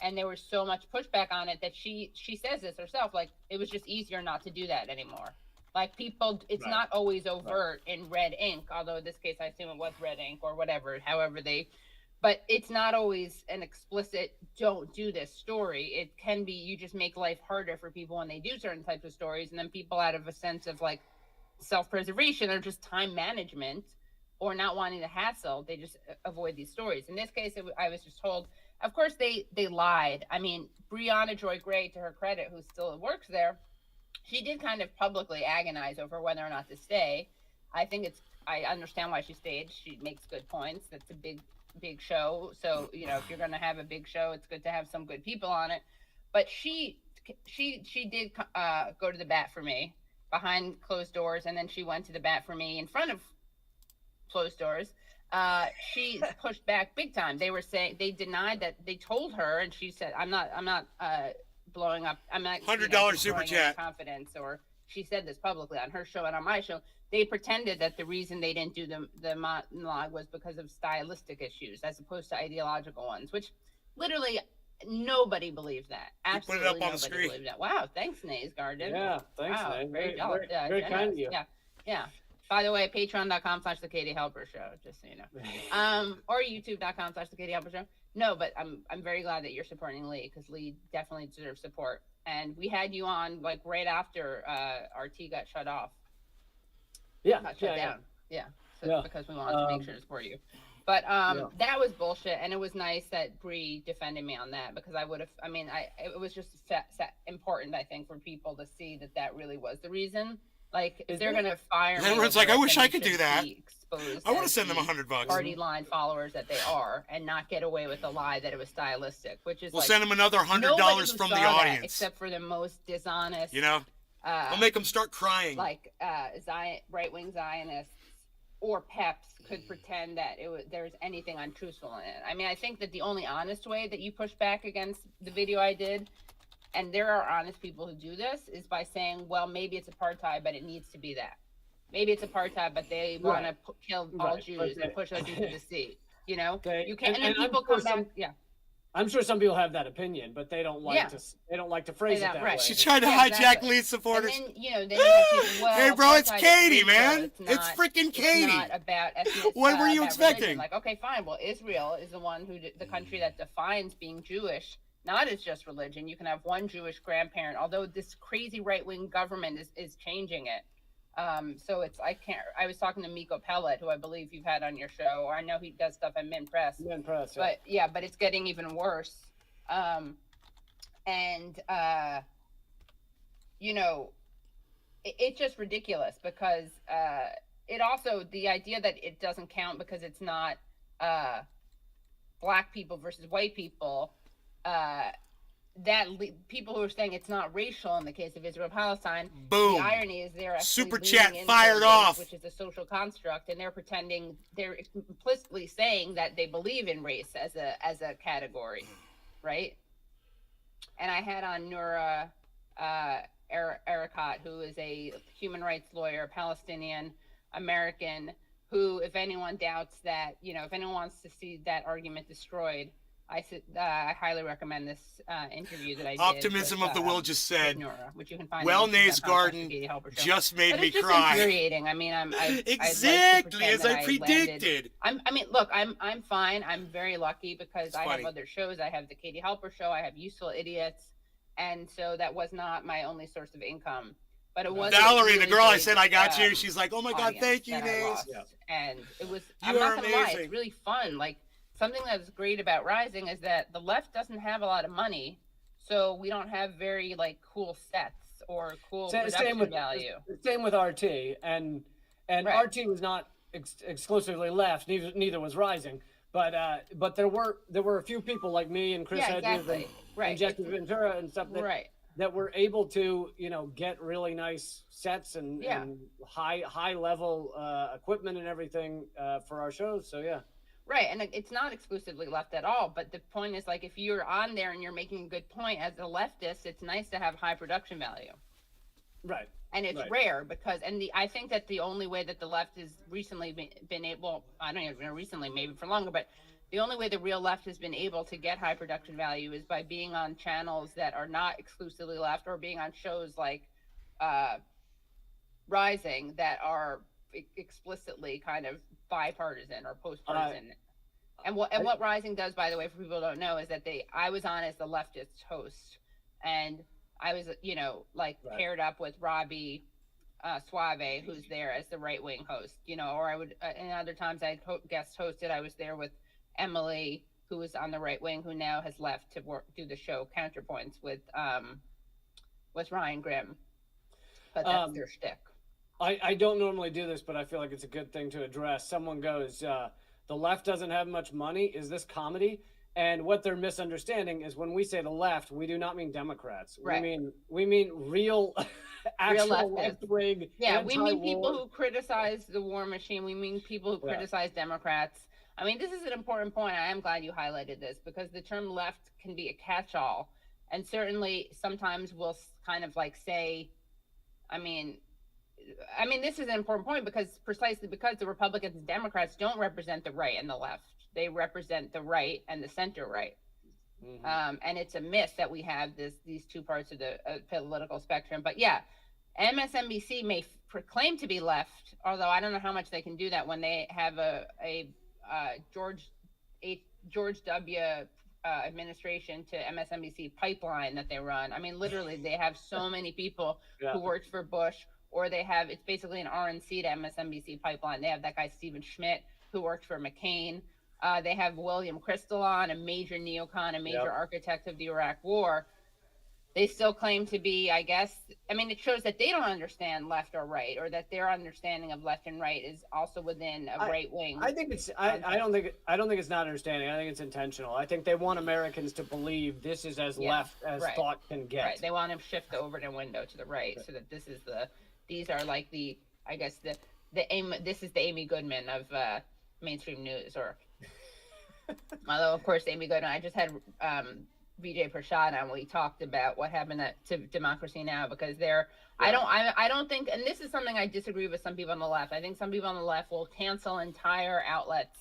and there was so much pushback on it that she says this herself, like it was just easier not to do that anymore. Like people, it's not always overt in red ink, although in this case I assume it was red ink or whatever, however but it's not always an explicit don't do this story. It can be you just make life harder for people when they do certain types of stories, and then people out of a sense of like self-preservation or just time management or not wanting the hassle, they just avoid these stories. In this case, I was just told, of course, they lied. I mean, Brianna Joy Gray, to her credit, who still works there, she did kind of publicly agonize over whether or not to stay. I understand why she stayed. She makes good points. That's a big show. So, you know, if you're going to have a big show, it's good to have some good people on it. But she she did go to the bat for me behind closed doors, and then she went to the bat for me in front of closed doors. She pushed back big time. They were saying, they denied that. They told her, and she said, I'm not blowing up. I'm not $100 super chat. Confidence, or she said this publicly on her show and on my show. They pretended that the reason they didn't do the monologue was because of stylistic issues as opposed to ideological ones, which literally nobody believed that. Absolutely put it up on the nobody screen. believed that. Wow, thanks, Nays Garden. Yeah, thanks, wow, Nate. Very, very kind of you. Yeah. By the way, patreon.com/the Katie Helper Show, just so you know. Or youtube.com/the Katie Helper Show. No, but I'm very glad that you're supporting Lee, because Lee definitely deserves support. And we had you on like right after RT got shut off. Got shut down. Yeah. So because we wanted to make sure to support you. But that was bullshit, and it was nice that Bree defended me on that, because I would have. I mean, it was just important, I think, for people to see that really was the reason. Like, if they're gonna fire me, everyone's like, I wish I could do that. I want to send them $100. $100. Party line followers that they are, and not get away with the lie that it was stylistic, which is we'll like, send them another $100 from the audience, except for the most dishonest. You know, I'll make them start crying. Like right-wing Zionists or Peps could pretend that there's anything untruthful in it. I mean, I think that the only honest way that you push back against the video I did, and there are honest people who do this, is by saying, well, maybe it's apartheid, but it needs to be that. Maybe it's apartheid, but they want to kill all Jews and push us into the sea. You know, you can't. And then people come back. I'm sure some people have that opinion, but they don't like to. They don't like to phrase it that way. She tried to hijack Lee's supporters. And then, you know, then you have people, well, hey, bro, it's Katie, man. It's freaking Katie. It's not about ethnicity. What were you expecting? Religion. Like, okay, fine. Well, Israel is the one the country that defines being Jewish, not as just religion. You can have one Jewish grandparent, although this crazy right-wing government is changing it. So I was talking to Miko Pellet, who I believe you've had on your show, or I know he does stuff at Min Press. But but it's getting even worse. You know, it's just ridiculous, because it also, the idea that it doesn't count because it's not black people versus white people, people who are saying it's not racial in the case of Israel-Palestine. Boom. The irony is they're super chat fired off, which is a social construct, and they're implicitly saying that they believe in race as a category, right? And I had on Noura Erakat, who is a human rights lawyer, Palestinian American, who, if anyone doubts that, you know, if anyone wants to see that argument destroyed, I highly recommend this interview that I did. Optimism of the Will just said, Nora, which you can find Wellnay's Garden just made me just cry. Infuriating. I mean, exactly as I predicted. I mean, look, I'm fine. I'm very lucky because I have other shows. I have the Katie Helper Show. I have Useful Idiots, and so that was not my only source of income. But it was Valerie, the girl I said I got you. She's like, oh my God, thank you, Nays. And it was. I'm not gonna lie, it's really fun. Like, something that's great about Rising is that the left doesn't have a lot of money, so we don't have very cool sets or cool production value. Same with RT, and RT was not exclusively left. Neither was Rising, but there were a few people like me and Chris Hedges and Jesse Ventura and stuff that were able to get really nice sets and high level equipment and everything for our shows. So yeah. Right, and it's not exclusively left at all, but the point is, like, if you're on there and you're making a good point as a leftist, it's nice to have high production value. Right. And it's rare because, I think that the only way that the left has recently been able, I don't even know recently, maybe for longer, but the only way the real left has been able to get high production value is by being on channels that are not exclusively left, or being on shows like Rising that are explicitly kind of bipartisan or post-partisan. And what Rising does, by the way, for people who don't know, is that I was on as the leftist host, and I was paired up with Robbie Suave, who's there as the right-wing host, or I would and other times I guest hosted. I was there with Emily, who was on the right wing, who now has left to do the show Counterpoints with Ryan Grimm, but that's their shtick. I don't normally do this, but I feel like it's a good thing to address. Someone goes, the left doesn't have much money. Is this comedy? And what they're misunderstanding is when we say the left, we do not mean Democrats. Right. We mean real, actual left wing. Yeah, we mean people who criticize the war machine. We mean people who criticize Democrats. I mean, this is an important point. I am glad you highlighted this because the term left can be a catch-all, and certainly sometimes we'll kind of like say, I mean, this is an important point precisely because the Republicans and Democrats don't represent the right and the left. They represent the right and the center right. Mm-hmm. And it's a myth that we have these two parts of the political spectrum. But yeah, MSNBC may proclaim to be left, although I don't know how much they can do that when they have a George W. Administration to MSNBC pipeline that they run. I mean, literally, they have so many people who worked for Bush, or it's basically an RNC to MSNBC pipeline. They have that guy Stephen Schmidt who worked for McCain. They have William Kristol, a major neocon, a major architect of the Iraq War. They still claim to be, I guess, I mean, it shows that they don't understand left or right, or that their understanding of left and right is also within a right wing. I think it's, I don't think it's not understanding. I think it's intentional. I think they want Americans to believe this is as left as thought can get. Right. They want to shift the Overton window to the right, so that these are like I guess this is the Amy Goodman of mainstream news, or although of course Amy Goodman, I just had Vijay Prashad on. We talked about what happened to Democracy Now! Because I don't think, and this is something I disagree with some people on the left. I think some people on the left will cancel entire outlets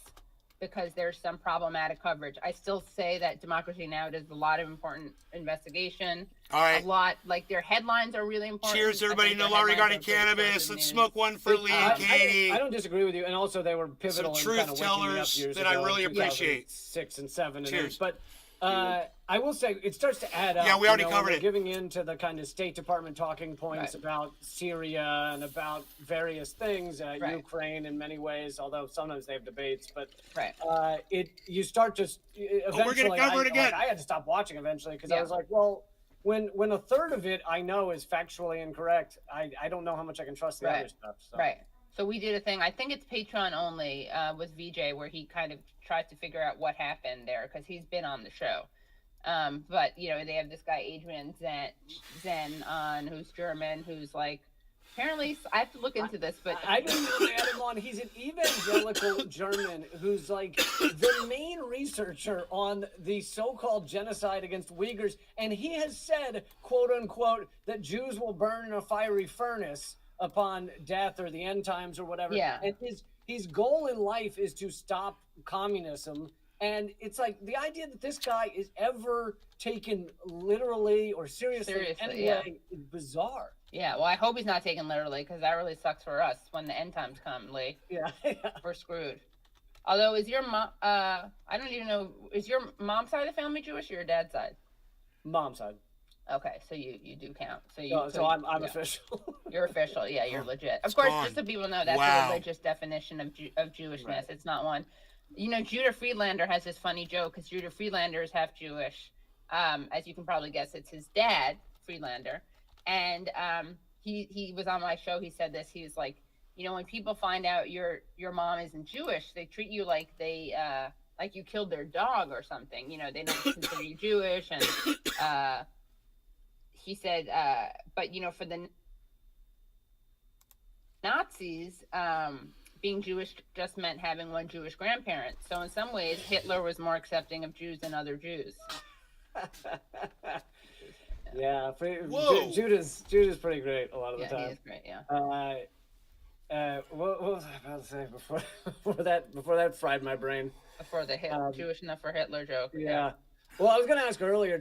because there's some problematic coverage. I still say that Democracy Now! Does a lot of important investigation. All right. A lot, like their headlines are really important. Cheers, everybody. No law regarding cannabis. Let's smoke one for Lee and Katie. I don't disagree with you. And also they were pivotal in kind of waking me up years that ago, I really appreciate. 6 and 7 Cheers. and 8. But I will say it starts to add up. Yeah, we already covered it. Giving into the kind of State Department talking points about Syria and about various things, Ukraine in many ways, although sometimes they have debates. But you start to eventually. We're going to cover it again. I had to stop watching eventually because I was like, well, when a third of it I know is factually incorrect, I don't know how much I can trust the other stuff. So. Right. So we did a thing, I think it's Patreon only, with VJ, where he kind of tries to figure out what happened there because he's been on the show. But, you know, they have this guy, Adrian Zen on, who's German, who's like, apparently, I have to look into this, but I didn't know they had him on. He's an evangelical German who's like the main researcher on the so-called genocide against Uyghurs. And he has said, quote unquote, that Jews will burn in a fiery furnace upon death or the end times or whatever. Yeah. And his goal in life is to stop communism. And it's like the idea that this guy is ever taken literally or seriously anyway is bizarre. Yeah, well, I hope he's not taken literally because that really sucks for us when the end times come, Lee. Yeah. We're screwed. Although, is your mom, I don't even know, is your mom's side of the family Jewish or your dad's side? Mom's side. Okay, so you do count. So I'm official. You're official. Yeah, you're legit. Of course, just so people know, that's a religious definition of Jewishness. Right. It's not one. You know, Judah Friedlander has this funny joke because Judah Friedlander is half Jewish. As you can probably guess, it's his dad, Friedlander. And he was on my show. He said this. He was like, you know, when people find out your mom isn't Jewish, they treat you like like you killed their dog or something. You know, they don't consider you Jewish. And he said, but, you know, for the Nazis, being Jewish just meant having one Jewish grandparent. So in some ways, Hitler was more accepting of Jews than other Jews. Yeah, Judah's pretty great a lot of the time. Yeah, he is great. Yeah. What was I about to say before that fried my brain? Before the Jewish enough for Hitler joke. Yeah. Well, I was going to ask earlier.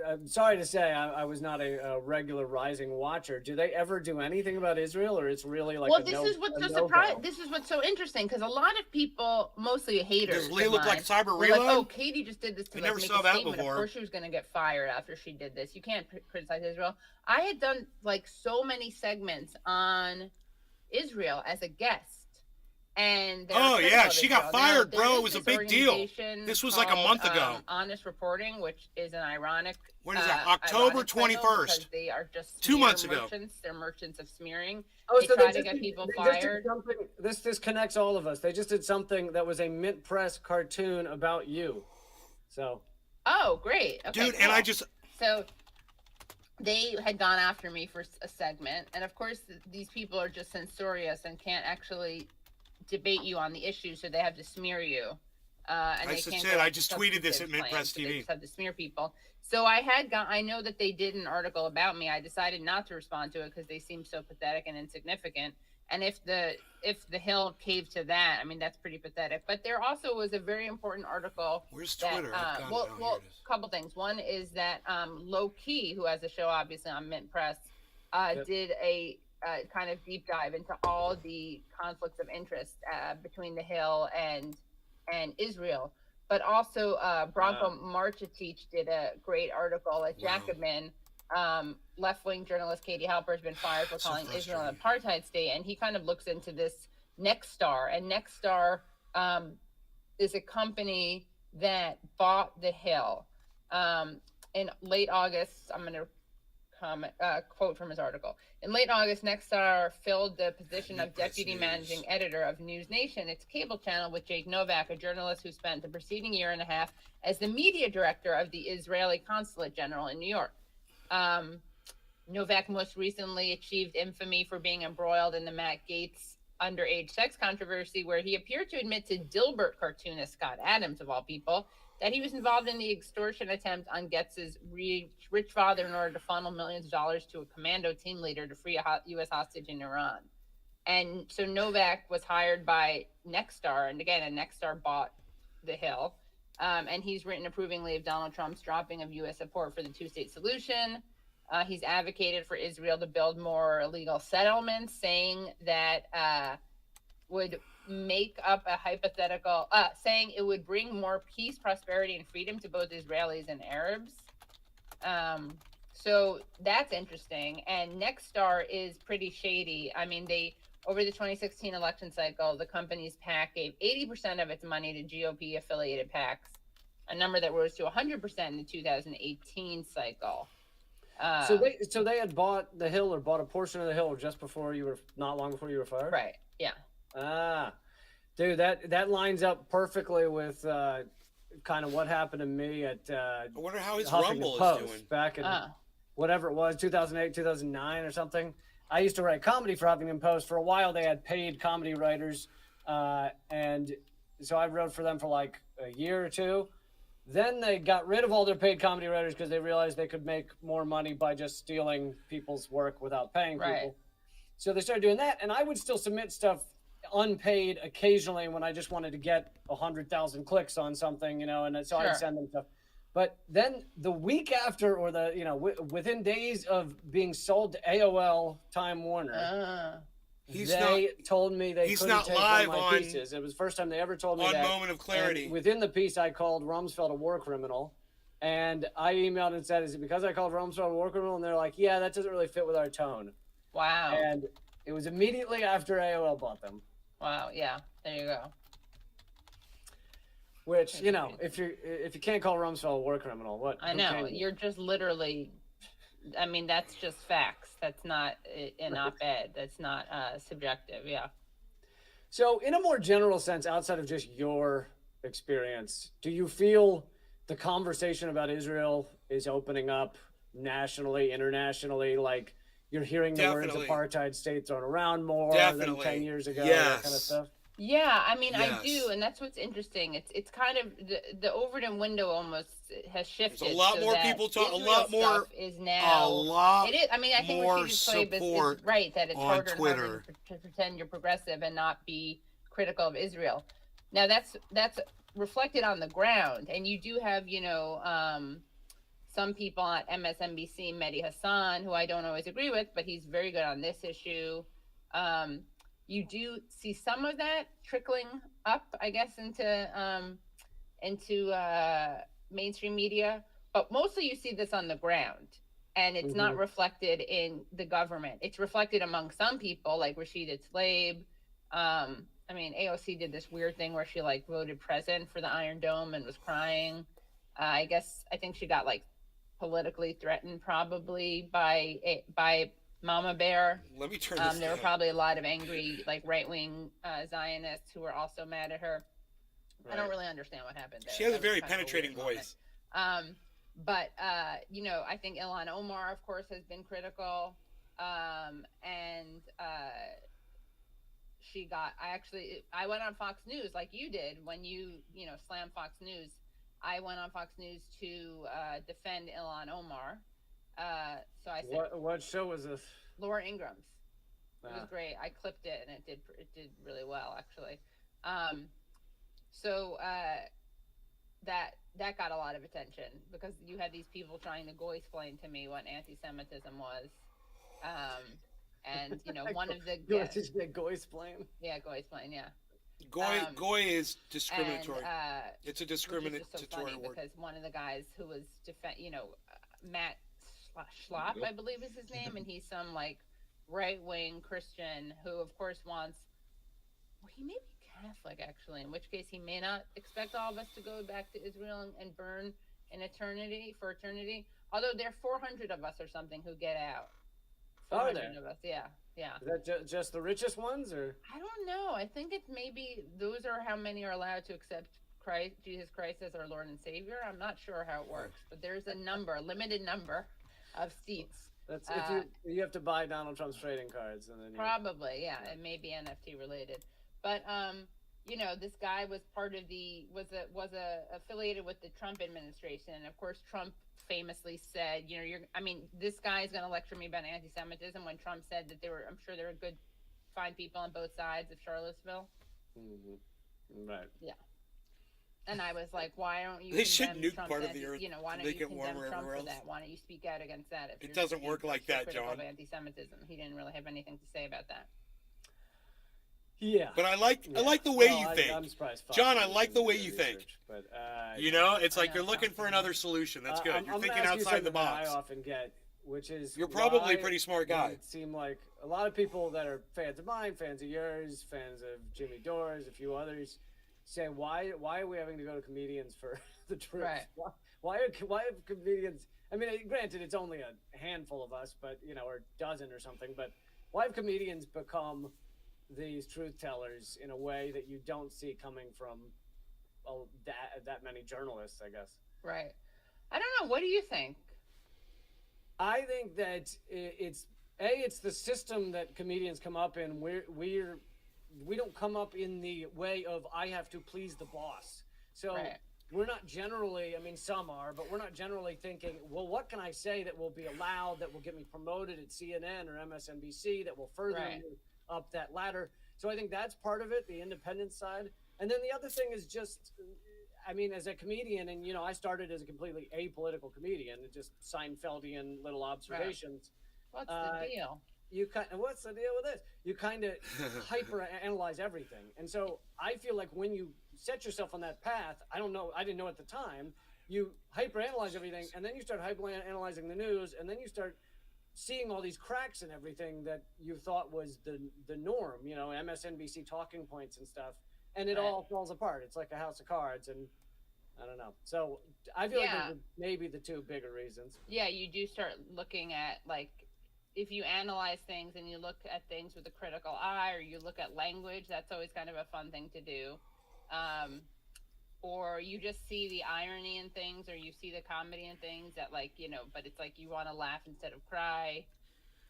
I'm sorry to say I was not a regular Rising watcher. Do they ever do anything about Israel, or it's really like? Well, this is what's so surprising. This is what's so interesting because a lot of people, mostly haters, does Lee look like Cyber Reload? Like, oh, Katie just did this to never make saw a that statement. before. Of course, she was going to get fired after she did this. You can't criticize Israel. I had done like so many segments on Israel as a guest. And she got fired, bro. It was a big deal. This was like a month ago. Honest Reporting, which is an ironic. What is that? October 21st. They are just 2 months merchants. ago. They're merchants of smearing. Oh, they try to get people fired. This connects all of us. They just did something that was a mint press cartoon about you. So. Oh, great. Okay, dude, cool. and I just... So they had gone after me for a segment, and of course these people are just censorious and can't actually debate you on the issue, so they have to smear you. And I just tweeted this at Mid-Press TV. So they just have to smear people. So I know that they did an article about me. I decided not to respond to it because they seem so pathetic and insignificant. And if the Hill caved to that, I mean, that's pretty pathetic. But there also was a very important article. Where's that, Twitter? Well, a couple things. One is that Low Key, who has a show obviously on Mint Press, did a kind of deep dive into all the conflicts of interest between the Hill and Israel. But also Branko Marcetic did a great article at Jacobin. Left-wing journalist Katie Halper has been fired for calling Israel an apartheid state, and he kind of looks into this Nexstar, and Nexstar is a company that bought the Hill in late August. I'm going to quote from his article. In late August, Nexstar filled the position of deputy managing editor of News Nation, its cable channel, with Jake Novak, a journalist who spent the preceding year and a half as the media director of the Israeli Consulate General in New York. Novak most recently achieved infamy for being embroiled in the Matt Gaetz underage sex controversy, where he appeared to admit to Dilbert cartoonist Scott Adams, of all people, that he was involved in the extortion attempt on Gaetz's rich father in order to funnel millions of dollars to a commando team leader to free a U.S. hostage in Iran. And so Novak was hired by Nexstar, and again, Nexstar bought the Hill. And he's written approvingly of Donald Trump's dropping of U.S. support for the two-state solution. He's advocated for Israel to build more illegal settlements, saying that would make up a hypothetical, saying it would bring more peace, prosperity, and freedom to both Israelis and Arabs. So that's interesting. And Nexstar is pretty shady. I mean, over the 2016 election cycle, the company's PAC gave 80% of its money to GOP-affiliated PACs, a number that rose to 100% in the 2018 cycle. So they had bought the Hill, or bought a portion of the Hill just before not long before you were fired? Right, yeah. Dude, that lines up perfectly with kind of what happened to me at I wonder how his Huffington Rumble Post is doing. back in whatever it was, 2008, 2009 or something. I used to write comedy for Huffington Post. For a while, they had paid comedy writers, and so I wrote for them for like a year or two. Then they got rid of all their paid comedy writers because they realized they could make more money by just stealing people's work without paying people. So they started doing that, and I would still submit stuff unpaid occasionally when I just wanted to get 100,000 clicks on something, and so I'd send them stuff. But then the week after, or within days of being sold to AOL Time Warner, they told me they couldn't take one of my pieces. It was the first time they ever told me that. Moment of clarity. And within the piece, I called Rumsfeld a war criminal. And I emailed and said, is it because I called Rumsfeld a war criminal? And they're like, yeah, that doesn't really fit with our tone. Wow. And it was immediately after AOL bought them. Wow, yeah. There you go. Which, if you can't call Rumsfeld a war criminal, what? I know. You're just literally... I mean, that's just facts. That's not an op-ed. That's not subjective. Yeah. So in a more general sense, outside of just your experience, do you feel the conversation about Israel is opening up nationally, internationally? Like you're hearing the words apartheid state thrown around more than 10 years ago, that kind of stuff? Yeah, I mean, I do, and that's what's interesting. It's kind of the Overton window almost has shifted. There's a lot more people talk. A lot more is now. A lot. It is. I mean, I think what you just played is right, that it's harder and harder to pretend you're progressive and not be critical of Israel. Now that's reflected on the ground, and you do have some people on MSNBC, Mehdi Hassan, who I don't always agree with, but he's very good on this issue. You do see some of that trickling up, I guess, into mainstream media, but mostly you see this on the ground, and it's not reflected in the government. It's reflected among some people, like Rashida Tlaib. I mean, AOC did this weird thing where she voted present for the Iron Dome and was crying. I think she got politically threatened probably by Mama Bear. Let me turn this There were probably a lot of angry right-wing Zionists who were also mad at her. I don't really understand what happened there. She has a That was very kind of penetrating weird voice. moment. But you know, I think Ilhan Omar, of course, has been critical. And she got. I went on Fox News like you did when you slammed Fox News. I went on Fox News to defend Ilhan Omar. So I said, what show was this? Laura Ingram's. It was great. I clipped it and it did really well actually. So that got a lot of attention because you had these people trying to explain to me what anti-Semitism was. And you know, one of the Just explain. Yeah, explain. Yeah. Goy is discriminatory. And, it's a which is discriminatory just so funny word. because one of the guys who was Matt Schlapp, I believe is his name, and he's some like right-wing Christian who, of course, wants. Well, he may be Catholic actually, in which case he may not expect all of us to go back to Israel and burn in eternity. Although there are 400 of us or something who get out. 400 of us, yeah. Is that just the richest ones, or? I don't know. I think it's maybe those are how many are allowed to accept Jesus Christ as our Lord and Savior. I'm not sure how it works, but there's a limited number of seats. That's if you have to buy Donald Trump's trading cards, and then probably, yeah, it may be NFT related, but you know, this guy was part of was affiliated with the Trump administration, and of course Trump famously said, you know, this guy is going to lecture me about anti-Semitism when Trump said that I'm sure there are fine people on both sides of Charlottesville. Mm-hmm. Right. Yeah. And I was like, why don't you? They should nuke Trump part of the earth. You know, why don't you condemn Trump for that? Why don't you speak out against that? It doesn't work like that, John. Anti-Semitism. He didn't really have anything to say about that. Yeah, but I like the way you think, I'm surprised, John. I like the way you think. But you know, it's like you're looking for another solution. That's good. You're thinking outside the box. I often get, which is you're probably a pretty smart guy. It seemed like a lot of people that are fans of mine, fans of yours, fans of Jimmy Dores, a few others, say why are we having to go to comedians for the truth? Right. Why have comedians? I mean, granted, it's only a handful of us, but you know, or a dozen or something. But why have comedians become these truth tellers in a way that you don't see coming from that many journalists, I guess? Right. I don't know. What do you think? I think that it's the system that comedians come up in. We don't come up in the way of I have to please the boss. So we're not generally, I mean, some are, but we're not generally thinking, well, what can I say that will be allowed, that will get me promoted at CNN or MSNBC, that will further me up that ladder. So I think that's part of it, the independent side. And then the other thing is just, I mean, as a comedian, and, you know, I started as a completely apolitical comedian, just Seinfeldian little observations. What's the deal? What's the deal with this? You kind of hyper analyze everything. And so I feel like when you set yourself on that path, I didn't know at the time, you hyper analyze everything, and then you start hyper analyzing the news, and then you start seeing all these cracks in everything that you thought was the norm, you know, MSNBC talking points and stuff, and it all falls apart. It's like a house of cards, and I don't know. So I feel like those are maybe the two bigger reasons. Yeah, you do start looking at, like, if you analyze things and you look at things with a critical eye, or you look at language, that's always kind of a fun thing to do. Or you just see the irony in things, or you see the comedy in things that, like, you know, but it's like you want to laugh instead of cry.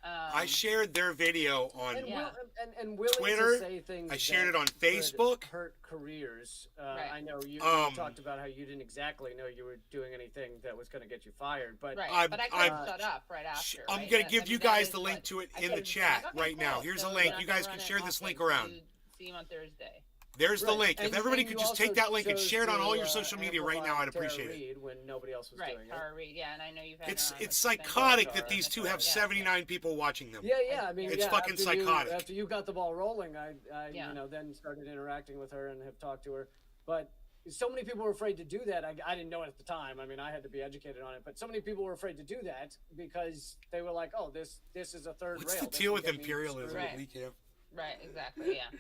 I shared their video on and Twitter. To say things I shared it on Facebook. Hurt careers. I know you talked about how you didn't exactly know you were doing anything that was going to get you fired, but but I couldn't shut up right after. I'm going to give you guys the link to it in the chat right now. Here's a link. You guys can share this link around. See you on Thursday. There's the link. If everybody could just take that link and share it on all your social media right now, I'd appreciate it. When nobody else was doing it. Tara Reid, yeah, and I know you've had it's psychotic that these two have 79 people watching them. Yeah, I mean, it's fucking psychotic. After you got the ball rolling, I you know, then started interacting with her and have talked to her. But so many people were afraid to do that. I didn't know it at the time. I mean, I had to be educated on it. But so many people were afraid to do that because they were like, oh, this is a third rail. What's the deal with imperialism? Right, exactly, yeah.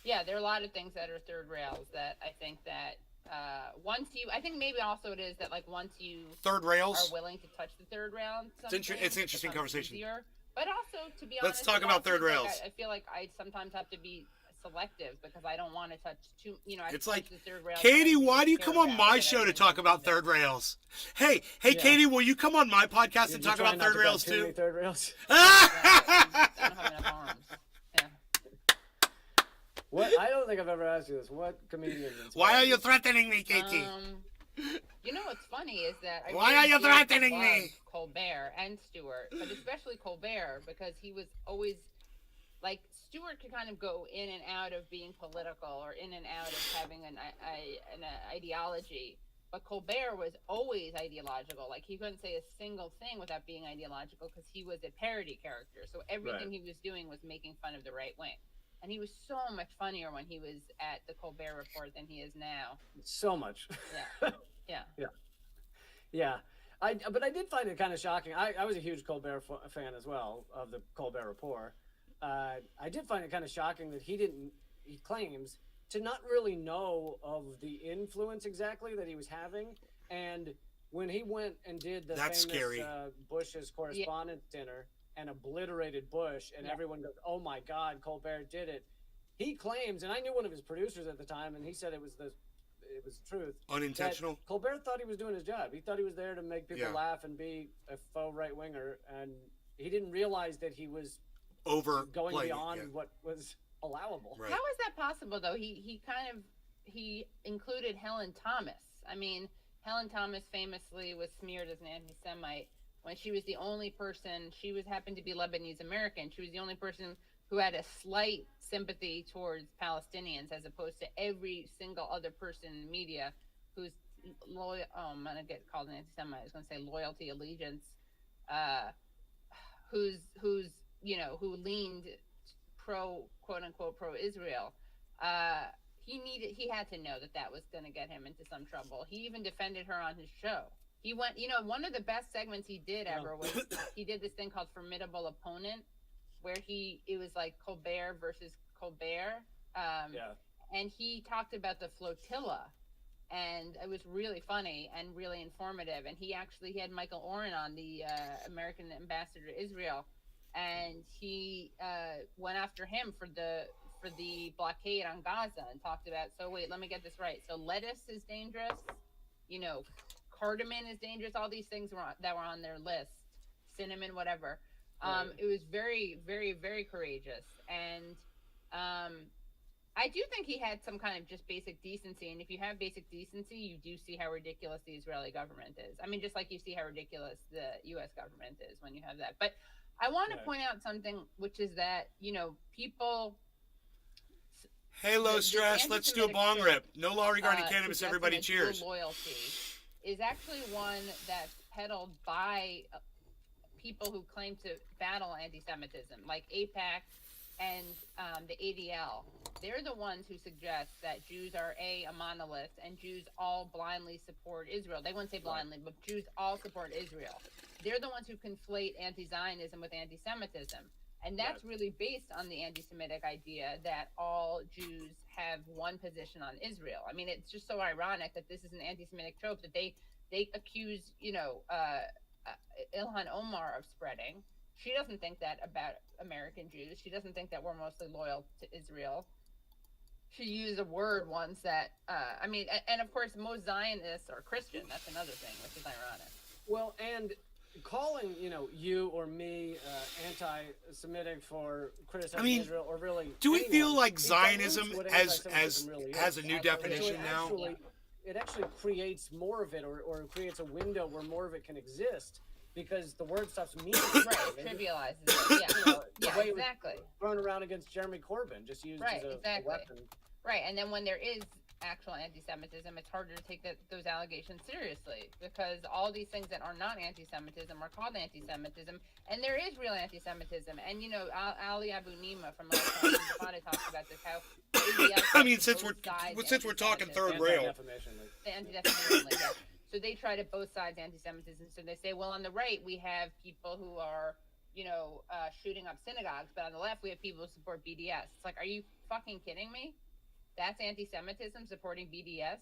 Yeah, there are a lot of things that are third rails that I think that I think maybe also it is that, like, once you third rails are willing to touch the third rail, it's an interesting conversation. Easier. But also, to be honest, let's talk about third rails. I feel like I sometimes have to be selective because I don't want to touch too. I It's touch like, the third rail. Katie, why do you come on my show to talk about third rails? Hey, Yeah. Katie, will you come on my podcast and You're talk about trying not third to grab rails too many too? Third rails. I don't have enough arms. Yeah. What? I don't think I've ever asked you this. What comedians? Why are you threatening me, Katie? What's funny is that I Why really are you did threatening love me? Colbert and Stewart, but especially Colbert because he was always like Stewart could kind of go in and out of being political or in and out of having an ideology, but Colbert was always ideological. Like he couldn't say a single thing without being ideological because he was a parody character. So everything he was doing was making fun of the right wing. And he was so much funnier when he was at the Colbert Report than he is now. So much. Yeah. Yeah. But I did find it kind of shocking. I was a huge Colbert fan as well of the Colbert Report. I did find it kind of shocking that he claims to not really know of the influence exactly that he was having. And when he went and did the famous Bush's correspondence dinner and obliterated Bush, and everyone goes, "Oh my God, Colbert did it." He claims, and I knew one of his producers at the time, and he said it was the truth. Unintentional. Colbert thought he was doing his job. He thought he was there to make people laugh and be a faux right winger, and he didn't realize that he was going beyond what was allowable. Right. How is that possible, though? He included Helen Thomas. I mean, Helen Thomas famously was smeared as an anti-Semite when she was the only person. She happened to be Lebanese American. She was the only person who had a slight sympathy towards Palestinians, as opposed to every single other person in the media who's loyal. Oh, I'm gonna get called an anti-Semite. I was gonna say loyalty, allegiance. Who leaned quote unquote pro Israel. He had to know that was going to get him into some trouble. He even defended her on his show. He went, one of the best segments he did ever was he did this thing called Formidable Opponent, where it was like Colbert versus Colbert. And he talked about the flotilla, and it was really funny and really informative. And he had Michael Oren on, the American ambassador to Israel, and he went after him for the blockade on Gaza and talked about, so wait, let me get this right. So lettuce is dangerous, cardamom is dangerous, all these things that were on their list, cinnamon, whatever. It was very, very, very courageous. And I do think he had some kind of just basic decency. And if you have basic decency, you do see how ridiculous the Israeli government is. I mean, just like you see how ridiculous the U.S. government is when you have that. But I want to point out something, which is that, people... Hey, low stress, let's do a bong rip. No law regarding cannabis, everybody cheers. Loyalty is actually one that's peddled by people who claim to battle anti-Semitism, like AIPAC and the ADL. They're the ones who suggest that Jews are a monolith and Jews all blindly support Israel. They wouldn't say blindly, but Jews all support Israel. They're the ones who conflate anti-Zionism with anti-Semitism. And that's really based on the anti-Semitic idea that all Jews have one position on Israel. I mean, it's just so ironic that this is an anti-Semitic trope that they accuse, Ilhan Omar of spreading. She doesn't think that about American Jews. She doesn't think that we're mostly loyal to Israel. She used a word once that, and of course, most Zionists are Christian. That's another thing, which is ironic. Well, and calling you or me anti-Semitic for criticizing Israel, or really do we anyone, feel like Zionism really has a new definition now? It actually creates more of it, or creates a window where more of it can exist, because the word stops meaning. Right, trivializes it. Yeah, exactly. Thrown around against Jeremy Corbyn, just used as a weapon. Right, and then when there is actual anti-Semitism, it's harder to take those allegations seriously, because all these things that are not anti-Semitism are called anti-Semitism, and there is real anti-Semitism. And Ali Abu Nima from Lifetime talks about this, how I mean, since we're talking third rail, anti-defamation, so they try to both sides anti-Semitism. So they say, well, on the right we have people who are shooting up synagogues, but on the left we have people who support BDS. It's like, are you fucking kidding me? That's anti-Semitism, supporting BDS,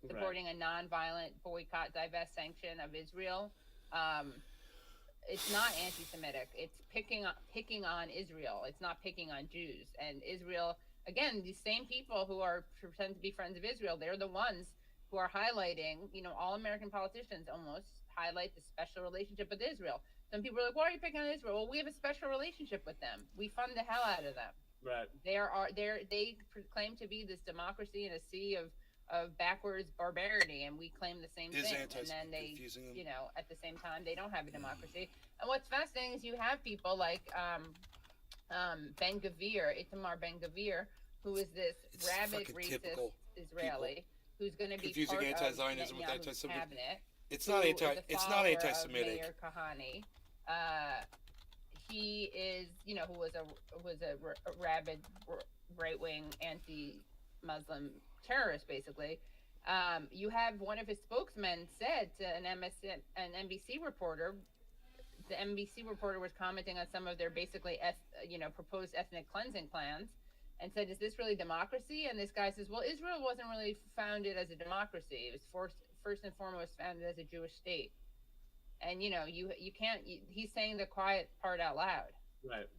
supporting a non-violent boycott, divest, sanction of Israel. It's not anti-Semitic. It's picking on Israel. It's not picking on Jews. And Israel, again, these same people who are pretend to be friends of Israel, they're the ones who are highlighting, all American politicians almost highlight the special relationship with Israel. Some people are like, why are you picking on Israel? Well, we have a special relationship with them. We fund the hell out of them. Right. They claim to be this democracy in a sea of backwards barbarity, and we claim the same thing. And then they, at the same time, they don't have a democracy. And what's fascinating is you have people like Itamar Ben Gvir, who is this rabid racist Israeli who's going to be confusing part anti-Zionism of with Netanyahu's anti-Semitic. cabinet. It's not anti-Semitic. Mayor Kahane. He is, who was a rabid right-wing anti-Muslim terrorist, basically. You have one of his spokesmen said to an NBC reporter. The NBC reporter was commenting on some of their basically, proposed ethnic cleansing plans, and said, "Is this really democracy?" And this guy says, "Well, Israel wasn't really founded as a democracy. It was first and foremost founded as a Jewish state." And you can't. He's saying the quiet part out loud. Right.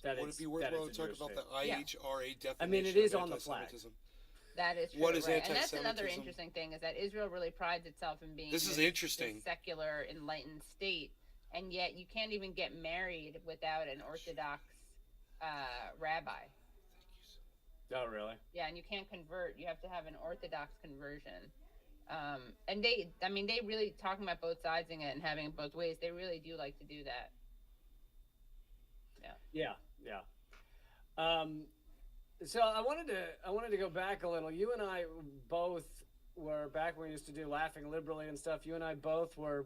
Would it be worthwhile to talk about the IHRA definition? I mean, it is on the flag. That is true. What is right? And that's anti-Semitism? another interesting thing is that Israel really prides itself in being this secular, enlightened state, and yet you can't even get married without an Orthodox rabbi. Oh, really? Yeah, and you can't convert. You have to have an Orthodox conversion. And they really, talking about both sides in it and having it both ways, they really do like to do that. Yeah. So I wanted to go back a little. You and I both were, back when we used to do Laughing Liberally and stuff, you and I both were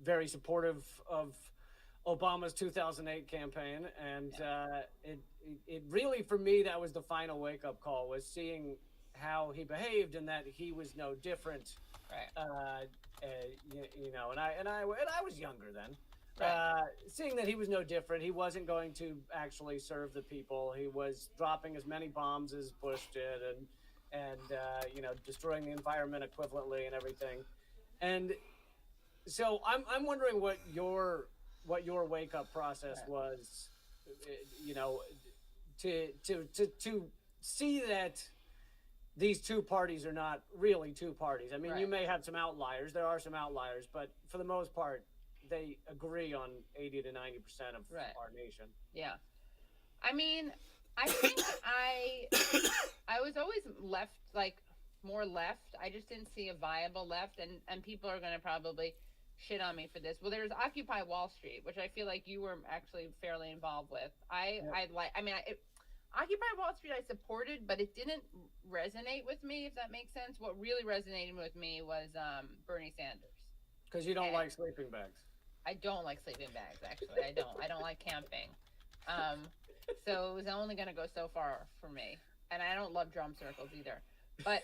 very supportive of Obama's 2008 campaign, and it really, for me, that was the final wake-up call, was seeing how he behaved and that he was no different. Right. And I was younger then. Right. Seeing that he was no different, he wasn't going to actually serve the people. He was dropping as many bombs as Bush did, and destroying the environment equivalently and everything. And so I'm wondering what your wake up process was, to see that these two parties are not really two parties. I mean, you may have some outliers. There are some outliers, but for the most part, they agree on 80 to 90% of our nation. Yeah. I mean, I think I was always left, like more left. I just didn't see a viable left, and people are going to probably shit on me for this. Well, there's Occupy Wall Street, which I feel like you were actually fairly involved with. Occupy Wall Street I supported, but it didn't resonate with me, if that makes sense. What really resonated with me was Bernie Sanders. Because you don't like sleeping bags. I don't like sleeping bags, actually. I don't like camping. So it was only going to go so far for me. And I don't love drum circles either. But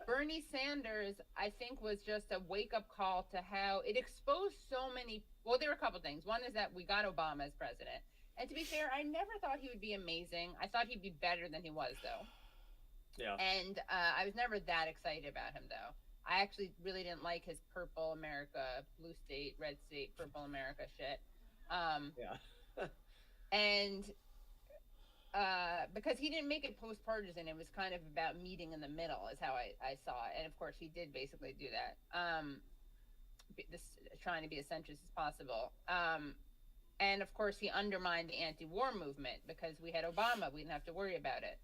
Bernie Sanders, I think, was just a wake-up call to how it exposed so many. Well, there were a couple things. One is that we got Obama as president. And to be fair, I never thought he would be amazing. I thought he'd be better than he was, though. Yeah. And I was never that excited about him, though. I actually really didn't like his purple America, blue state, red state, purple America shit. And because he didn't make it post-partisan, it was kind of about meeting in the middle is how I saw it. And, of course, he did basically do that, trying to be as centrist as possible. And, of course, he undermined the anti-war movement because we had Obama. We didn't have to worry about it.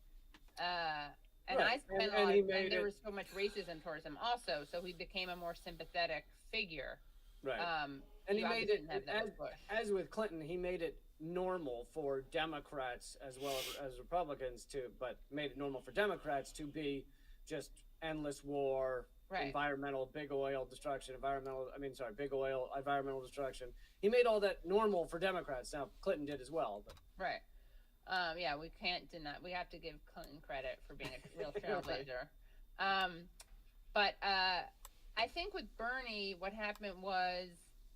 And I spent and there was so much racism towards him also, so he became a more sympathetic figure. Right. And he made it, as with Clinton, he made it normal for Democrats as well as Republicans but made it normal for Democrats to be just endless war, environmental, big oil destruction, big oil, environmental destruction. He made all that normal for Democrats. Now, Clinton did as well. But. Right. We can't deny. We have to give Clinton credit for being a real trailblazer. But I think with Bernie, what happened was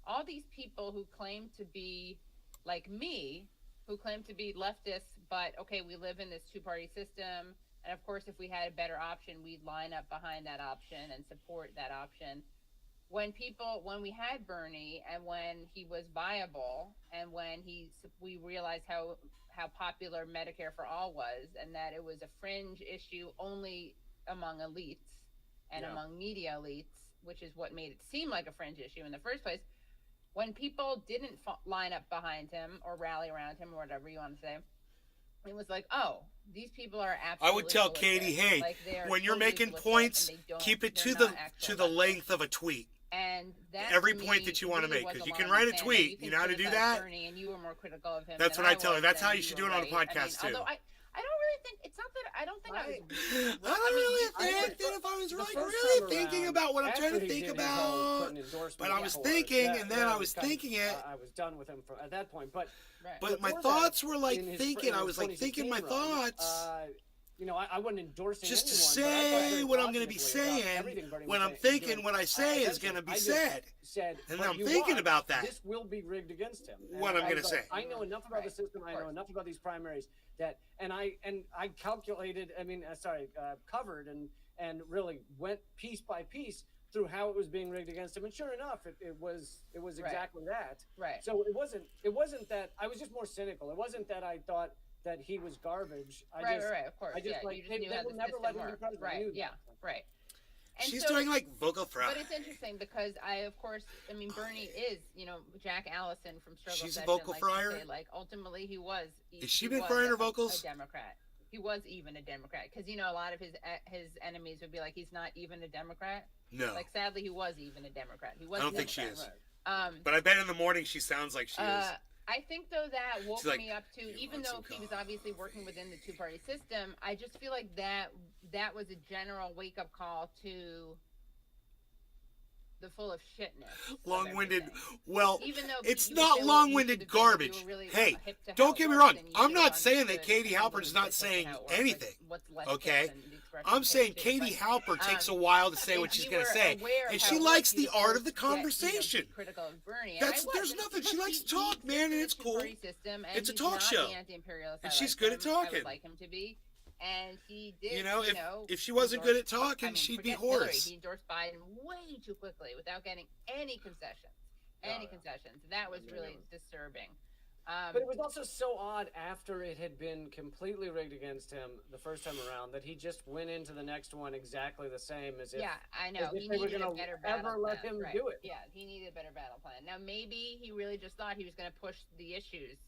all these people who claim to be like me, who claim to be leftists, but okay, we live in this two-party system, and of course, if we had a better option, we'd line up behind that option and support that option. when we had Bernie and when he was viable and when we realized how popular Medicare for All was, and that it was a fringe issue only among elites and among media elites, which is what made it seem like a fringe issue in the first place. When people didn't line up behind him or rally around him or whatever you want to say, it was like, oh, these people are absolutely. I would tell Katie, hey, when you're making points, keep it to the length of a tweet. And that every point that you want to make, because you can write a tweet. You know how to do that? Bernie, and you were more critical of him. That's what I tell her. That's how you should do it on a podcast too. Although I don't really think it's not that I don't think I was. I don't really think that if I was really thinking about what I'm trying to think about, but I was thinking, and then I was thinking it. I was done with him at that point, but my thoughts were like thinking. I was like thinking my thoughts. You know, I wasn't endorsing just to anyone, say what I'm going to be saying when I'm thinking what I say is going to be said. And I'm thinking about that. This will be rigged against him. What I'm going to say. I know enough about the system. I know enough about these primaries that, and I calculated. Covered and really went piece by piece through how it was being rigged against him. And sure enough, it was exactly that. Right. So it wasn't that I was just more cynical. It wasn't that I thought that he was garbage. Right, of course. They will never let him be president. Right, right. And she's doing like vocal fry. But it's interesting because Bernie is, Jack Allison from Struggle She's Session, a vocal fryer? Like ultimately he was. Has she been frying her vocals? A Democrat. He was even a Democrat because a lot of his enemies would be like, he's not even a Democrat. No. Like sadly, he was even a Democrat. He was. I don't think she is. But I bet in the morning she sounds like she is. I think, though, that woke me up to, even though he was coffee? obviously working within the two-party system, I just feel like that was a general wake-up call to the full of shitness. Long-winded. Well, even though it's not long-winded garbage. Really hey, don't get me wrong. I'm not saying that Katie Halper is not saying anything. Okay? I'm saying Katie Halper takes a while to say what she's going to say. And she likes the art of the conversation. Critical of Bernie. There's nothing. She likes to talk, man, and it's cool. It's a talk show. And she's good at talking. I would like him to be. And he did, if she wasn't good at talking, she'd be Horace. He endorsed Biden way too quickly without getting any concessions. That was really disturbing. But it was also so odd after it had been completely rigged against him the first time around that he just went into the next one exactly the same as if. Yeah, I know. He needed a better battle plan. Do it. Yeah, he needed a better battle plan. Now maybe he really just thought he was going to push the issues.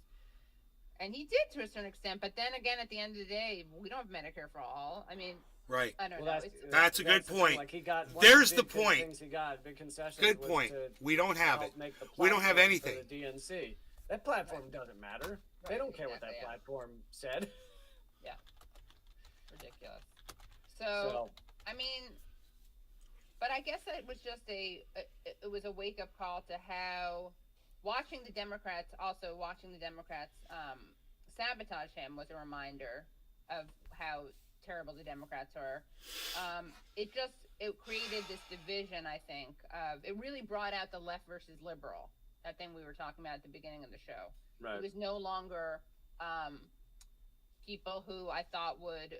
And he did to a certain extent, but then again, at the end of the day, we don't have Medicare for all. I mean, right. I don't know. That's a good point. Like he got There's the point. Things he got, big concessions. Good point. We don't have it. We don't have anything. For the DNC. That platform doesn't matter. They don't care what that platform said. Yeah. Ridiculous. So, I mean, but I guess it was just it was a wake-up call to how watching the Democrats sabotage him was a reminder of how terrible the Democrats are. It created this division, I think. It really brought out the left versus liberal. That thing we were talking about at the beginning of the show. Right. It was no longer people who I thought would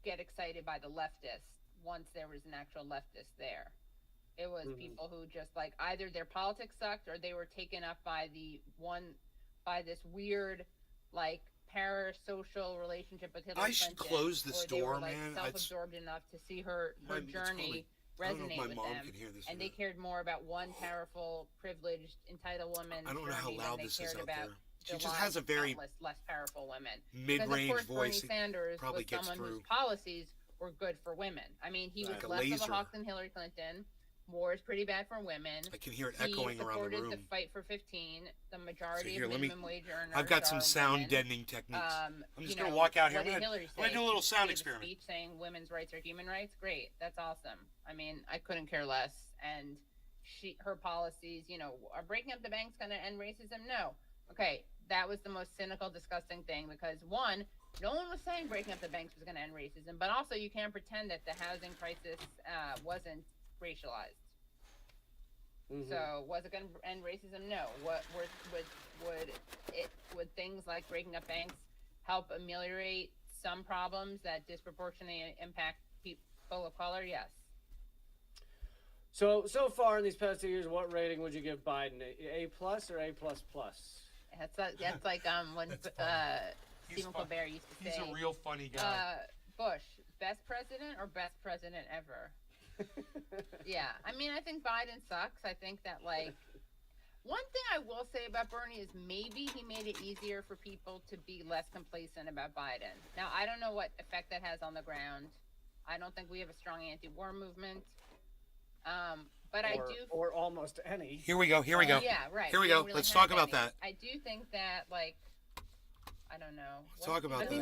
get excited by the leftists once there was an actual leftist there. It was people who just like either their politics sucked or they were taken up by this weird like parasocial relationship with Hillary Clinton. I should close this door, man. They were self-absorbed enough to see her journey resonate with them, and they cared more about one powerful, privileged, entitled woman. I don't know how loud this is out there. She just has a very less powerful women. Mid-range voice. Bernie Sanders probably was gets someone through. whose policies were good for women. I mean, he was less of a hawk than Hillary Clinton. War is pretty bad for women. I can hear it echoing around the room. He supported the fight for 15. The majority of minimum wage earners. I've got some sound deadening techniques. I'm just going to walk out here. I'm going to do a little sound experiment. Speech saying women's rights are human rights. Great, that's awesome. I mean, I couldn't care less. And her policies, are breaking up the banks going to end racism? No. Okay, that was the most cynical, disgusting thing because one, no one was saying breaking up the banks was going to end racism, but also you can't pretend that the housing crisis wasn't racialized. So was it going to end racism? No. What would things like breaking up banks help ameliorate some problems that disproportionately impact people of color? Yes. So far in these past 2 years, what rating would you give Biden? A plus or A plus plus? That's like when Stephen Colbert used to say. He's a real funny guy. Bush, best president or best president ever? Yeah, I mean, I think Biden sucks. I think that, like, one thing I will say about Bernie is maybe he made it easier for people to be less complacent about Biden. Now, I don't know what effect that has on the ground. I don't think we have a strong anti-war movement. But I do. Or almost any. Here we go. Yeah, right. Here we go. Really Let's talk about that. I do think that, like, I don't know. Let's talk about that.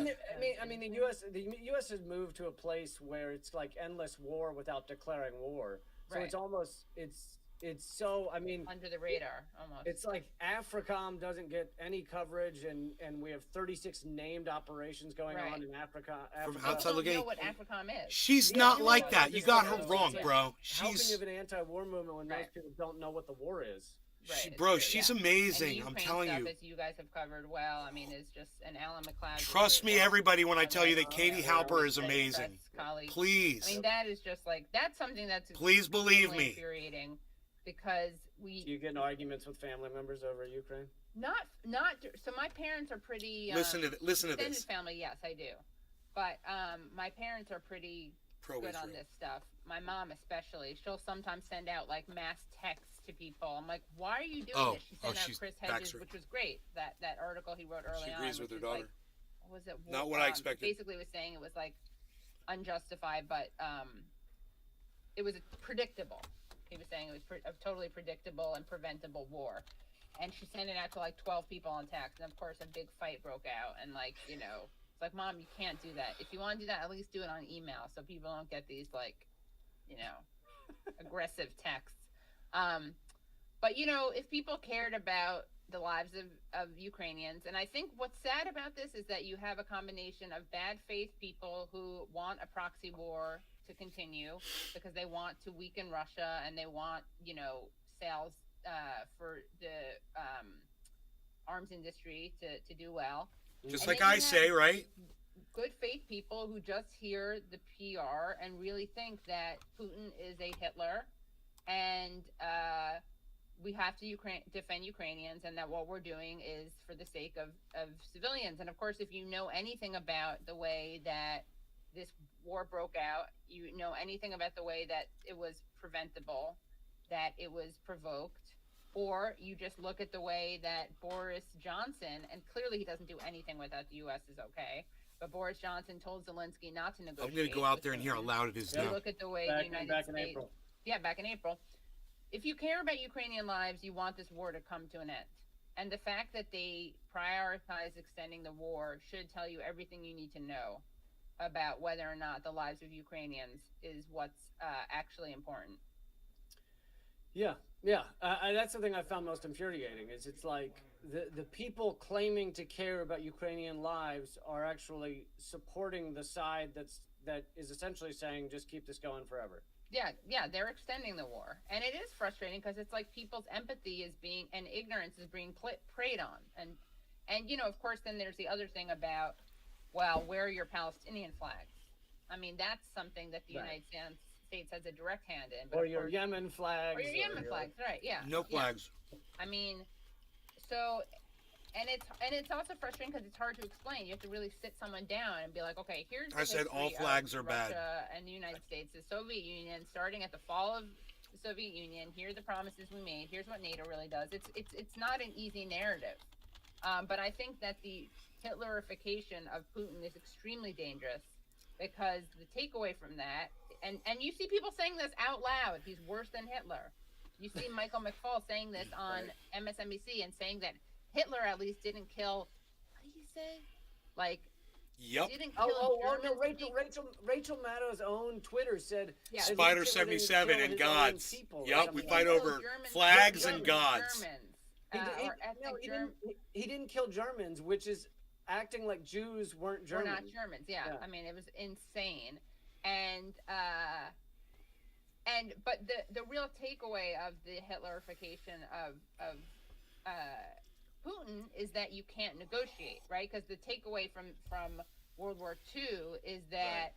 I mean, the U.S. has moved to a place where it's like endless war without declaring war. So Right. it's almost it's so, I mean, Under the radar, almost. it's like AFRICOM doesn't get any coverage, and we have 36 named operations going Right. on in Africa. From Africa. outside I looking, don't know what AFRICOM is. she's Yeah, not you like know, that. You got her it's wrong, like, bro. How can She's you have an anti-war movement when Right. most people don't know what the war is? Right, bro. it's true, She's yeah. amazing. And I'm Ukraine telling stuff, you. as you guys have covered well. I mean, it's just an Alan McLeod. Trust me, everybody, when I tell you that Katie Yeah, Halper is press amazing. colleague. Please, I mean, that is just like, that's something that's please believe extremely me. infuriating, because Do you get in arguments with family members over Ukraine? not so my parents are pretty Listen to extended this. family, yes, I do, but my parents are pretty Pro good on Israel. this stuff. My mom especially, she'll sometimes send out like mass texts to people. I'm like, why are you doing this? She sent out she's Chris Hedges, Baxter. which was great, that article he wrote early She on, agrees with which her is daughter. like, what was it, Not what I expected. basically was saying it was like unjustified, but it was predictable. He was saying it was a totally predictable and preventable war. And she sent it out to like 12 people on text. And of course, a big fight broke out. And like, you know, it's like, Mom, you can't do that. If you want to do that, at least do it on email so people don't get these, like, you know, aggressive texts. But, you know, if people cared about the lives of Ukrainians, and I think what's sad about this is that you have a combination of bad faith people who want a proxy war to continue because they want to weaken Russia and they want, you know, sales for the arms industry to do well. Just And like then you I have say, right? Good faith people who just hear the PR and really think that Putin is a Hitler and we have to defend Ukrainians, and that what we're doing is for the sake of civilians. And of course, if you know anything about the way that this war broke out, you know anything about the way that it was preventable, that it was provoked, or you just look at the way that Boris Johnson, and clearly he doesn't do anything without the U.S. is okay, but Boris Johnson told Zelensky not to negotiate. I'm going to go out there and hear how loud it is So now. look at the way Back the United in States. April. Yeah, back in April. If you care about Ukrainian lives, you want this war to come to an end. And the fact that they prioritize extending the war should tell you everything you need to know about whether or not the lives of Ukrainians is what's actually important. Yeah. That's the thing I found most infuriating. Is it's like the people claiming to care about Ukrainian lives are actually supporting the side that is essentially saying just keep this going forever. Yeah, they're extending the war, and it is frustrating because it's like people's empathy is being and ignorance is being preyed on, and you know, of course, then there's the other thing about, well, where are your Palestinian flags? I mean, that's something that the Right. United States has a direct hand in. But Or of your course- Yemen flags. or your Yemen flags, right? Yeah, No yeah. flags. I mean, so, and it's also frustrating because it's hard to explain. You have to really sit someone down and be like, okay, here's the I said all history flags of are bad. Russia and the United States, the Soviet Union, starting at the fall of the Soviet Union. Here are the promises we made. Here's what NATO really does. It's not an easy narrative, but I think that the Hitlerification of Putin is extremely dangerous because the takeaway from that, and you see people saying this out loud, he's worse than Hitler. You see Michael McFaul saying this on MSNBC and saying that Hitler at least didn't kill, what did he say? Like, Yep. didn't kill No, Germans. Rachel Maddow's own Twitter said Yeah. that Spider Hitler didn't 77 kill and his own gods. people or Yep, we something. fight Kill over Germans, flags Germans, and gods. Germans, He or ethnic he didn't kill Germans, which is acting like Jews weren't We're German. not Germans. Yeah. Yeah. I mean, it was insane. And but the real takeaway of the Hitlerification of Putin is that you can't negotiate, right? Because the takeaway from World War II is that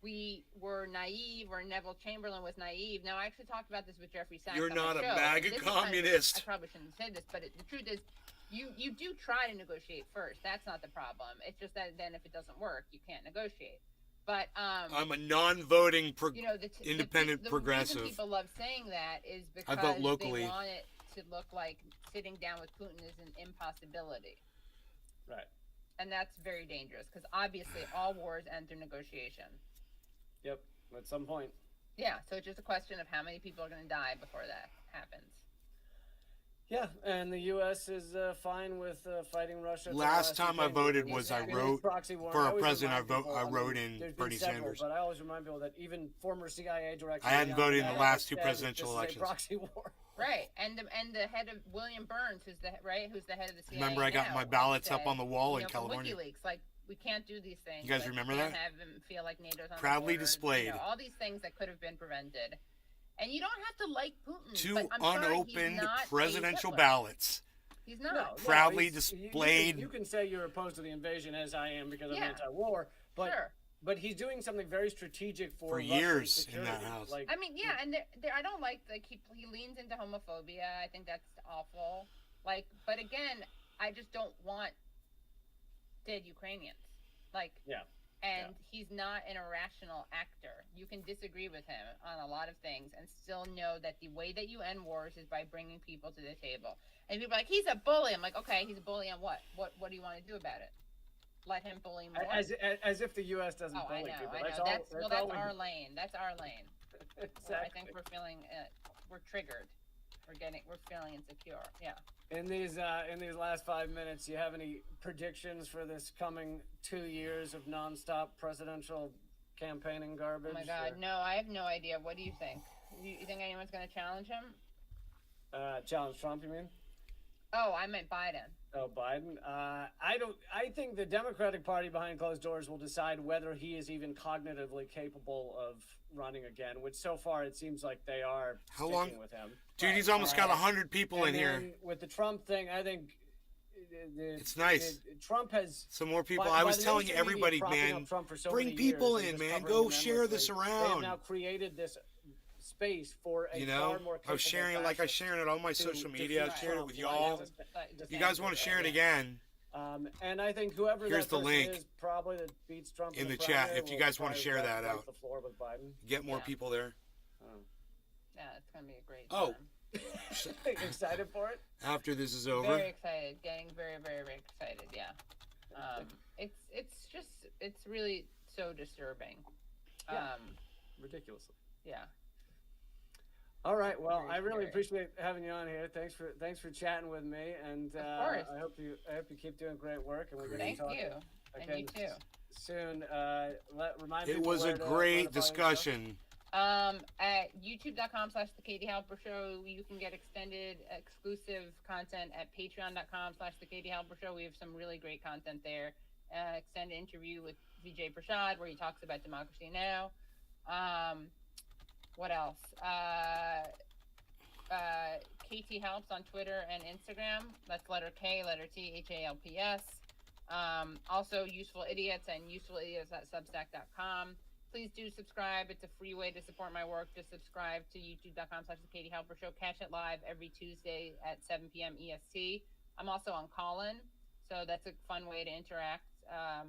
we were naive or Neville Chamberlain was naive. Now, I actually talked about this with Jeffrey Sachs. You're on my not a show. MAGA This is communist. I probably shouldn't have said this, but the truth is, you do try to negotiate first. That's not the problem. It's just that then if it doesn't work, you can't negotiate. But I'm a non-voting independent the progressive. reason people love saying that is I because vote locally. they want it to look like sitting down with Putin is an impossibility. Right. And that's very dangerous because obviously all wars end through negotiation. Yep. At some point. Yeah. So it's just a question of how many people are going to die before that happens. Yeah, and the U.S. is fine with fighting Russia. Last time I voted was I wrote for a president. I wrote in Bernie Sanders. But I always remind people that even former CIA directors. I hadn't voted in the last two presidential elections. Proxy war. Right, and the head of William Burns, who's the head of the CIA. Remember, I got my ballots up on the wall in California. WikiLeaks, like we can't do these things. You guys remember that? Have them feel like NATO's on proudly the borders, displayed. all these things that could have been prevented. And you don't have to like Putin. Two but I'm unopened sorry, presidential ballots. He's not. No, proudly displayed. You can say you're opposed to the invasion, as I am, because I'm Yeah. anti-war. But Sure. but he's doing something very strategic for years Russian in that security. house. I mean, yeah, and I don't like he leans into homophobia. I think that's awful. But again, I just don't want dead Ukrainians. And he's not an irrational actor. You can disagree with him on a lot of things and still know that the way that you end wars is by bringing people to the table. And people are like, he's a bully. I'm like, okay, he's a bully on what? What do you want to do about it? Let him bully more? As if the U.S. doesn't bully I know, people. I know. That's our lane. That's our lane. Exactly. I think we're feeling we're triggered. We're feeling insecure. Yeah. In these last 5 minutes, do you have any predictions for this coming 2 years of nonstop presidential campaigning garbage? Oh my God, no! I have no idea. What do you think? You think anyone's going to challenge him? Challenge Trump, you mean? Oh, I meant Biden. Oh, Biden. I think the Democratic Party behind closed doors will decide whether he is even cognitively capable of running again. Which so far it seems like they are. How long with him? Dude, he's almost got 100 people in here. With the Trump thing, I think it's nice. Trump has some more people. I was telling everybody, man, bring people in, man. Go share this around. They have now created this space for a far more I was sharing it I'm sharing it on my social media. I shared it with y'all. You guys want to share it again? And I think whoever here's that the link is probably that beats Trump in the chat. If you guys want to share that out, the floor with Biden. Get more people there. Yeah, it's gonna be a great time. Excited for it? After this is over. Very excited. Getting very, very, very excited. Yeah. It's really so disturbing. Ridiculously. Yeah. All right. Well, I really appreciate having you on here. Thanks for chatting with me, and of course. I hope you keep doing great work. And we're going to talk you. And you too. Soon. Remind it was a great discussion. At youtube.com/The Katie Halper Show, you can get extended exclusive content at patreon.com/The Katie Halper Show. We have some really great content there. Extended interview with Vijay Prashad where he talks about Democracy Now. What else? KT Helps on Twitter and Instagram. That's letter K, letter T, HALPS. Also Useful Idiots and usefulidiots.substack.com. Please do subscribe. It's a free way to support my work. Just subscribe to youtube.com/The Katie Halper Show. Catch it live every Tuesday at 7 p.m. EST. I'm also on Callin, so that's a fun way to interact. I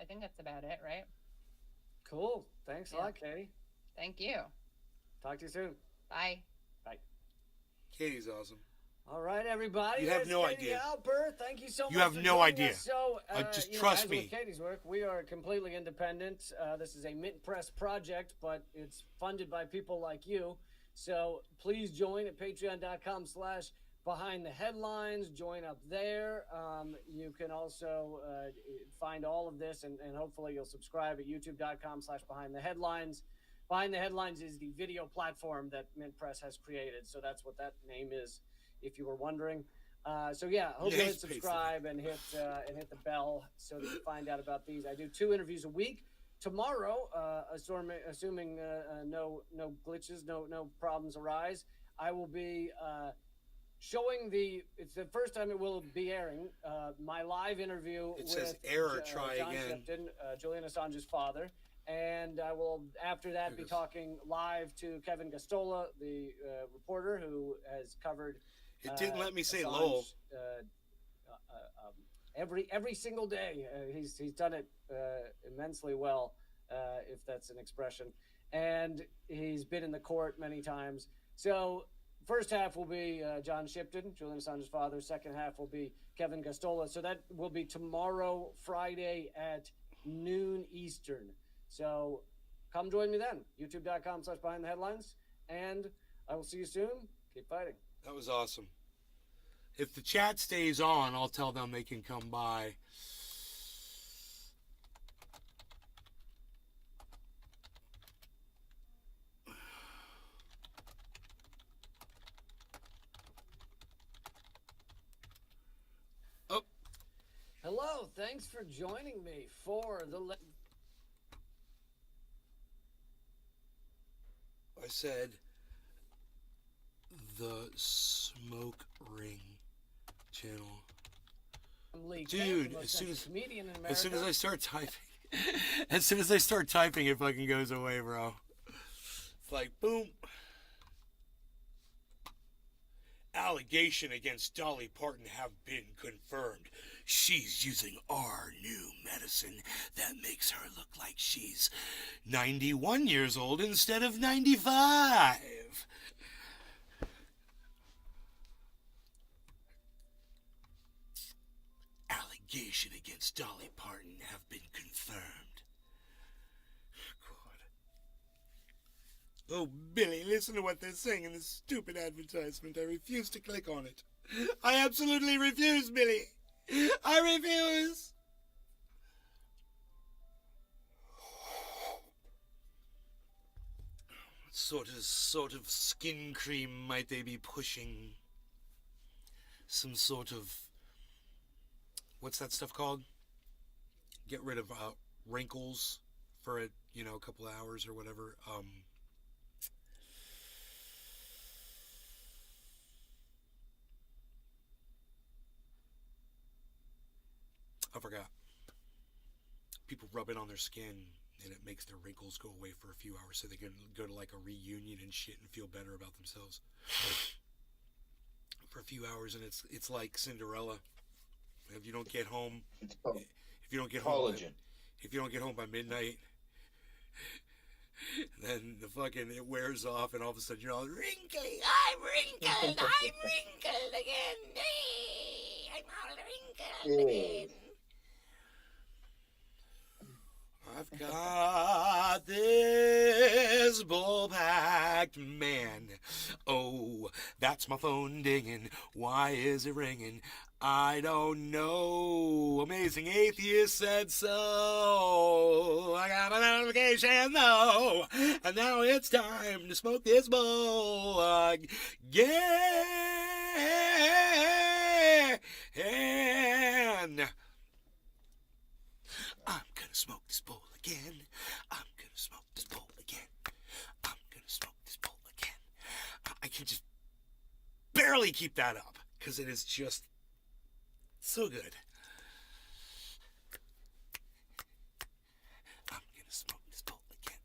think that's about it, right? Cool. Thanks a lot, Katie. Thank you. Talk to you soon. Bye. Bye. Katie's awesome. All right, everybody. You have no idea. Halper, thank you so much. You have no idea. So, just trust me. With Katie's work, we are completely independent. This is a Mint Press project, but it's funded by people like you. So please join at patreon.com/behind the headlines. Join up there. You can also find all of this, and hopefully you'll subscribe at youtube.com/behind the headlines. Behind the Headlines is the video platform that Mint Press has created. So that's what that name is, if you were wondering. Hope you hit subscribe and hit the bell so that you find out about these. I do 2 interviews a week. Tomorrow, assuming no glitches, no problems arise, I will be showing it's the first time it will be airing, my live interview It with says error, try John again. Shipton, Julian Assange's father. And I will, after that, be talking live to Kevin Gastola, the reporter who has covered. It didn't let me say Assange, Lowell. Every single day. He's done it immensely well, if that's an expression. And he's been in the court many times. So first half will be John Shipton, Julian Assange's father. Second half will be Kevin Gastola. So that will be tomorrow, Friday at noon Eastern. So come join me then. YouTube.com/Behind the Headlines. And I will see you soon. Keep fighting. That was awesome. If the chat stays on, I'll tell them they can come by. Oh. Hello, thanks for joining me for the... I said the Smoke Ring channel. Dude, as soon as I start typing, it fucking goes away, bro. It's like boom. Allegation against Dolly Parton have been confirmed. She's using our new medicine that makes her look like she's 91 years old instead of 95. Allegation against Dolly Parton have been confirmed. God. Oh, Billy, listen to what they're saying in this stupid advertisement. I refuse to click on it. I absolutely refuse, Billy. I refuse. What sort of skin cream might they be pushing? Some sort of... What's that stuff called? Get rid of wrinkles for a couple of hours or whatever. I forgot. People rub it on their skin and it makes their wrinkles go away for a few hours so they can go to like a reunion and shit and feel better about themselves. For a few hours, and it's like Cinderella. If you don't get home, if you don't get collagen. If you don't get home by midnight, then it wears off, and all of a sudden you're all wrinkly. I'm wrinkled. I'm wrinkled again. I'm all wrinkled again. I've got this bull-packed man. Oh, that's my phone dinging. Why is it ringing? I don't know. Amazing Atheist said so. I got a notification though, and now it's time to smoke this bowl again. I'm gonna smoke this bowl again. I'm gonna smoke this bowl again. I'm gonna smoke this bowl again. I can just barely keep that up because it is just so good. I'm gonna smoke this bowl again.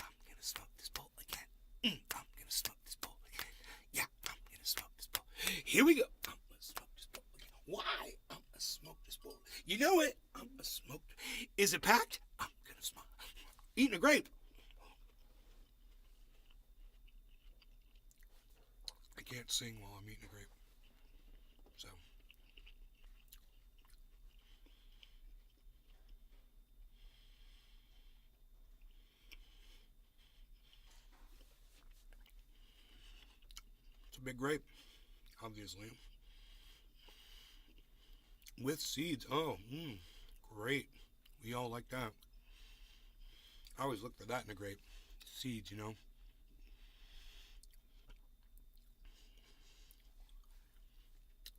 I'm gonna smoke this bowl again. I'm gonna smoke this bowl again. Yeah, I'm gonna smoke this bowl. Here we go. I'm gonna smoke this bowl again. Why? I'm gonna smoke this bowl. You know it. I'm gonna smoke. Is it packed? I'm gonna smoke. Eating a grape. I can't sing while I'm eating a grape. So. It's a big grape, obviously. With seeds. Oh, great. We all like that. I always look for that in a grape. Seeds, you know.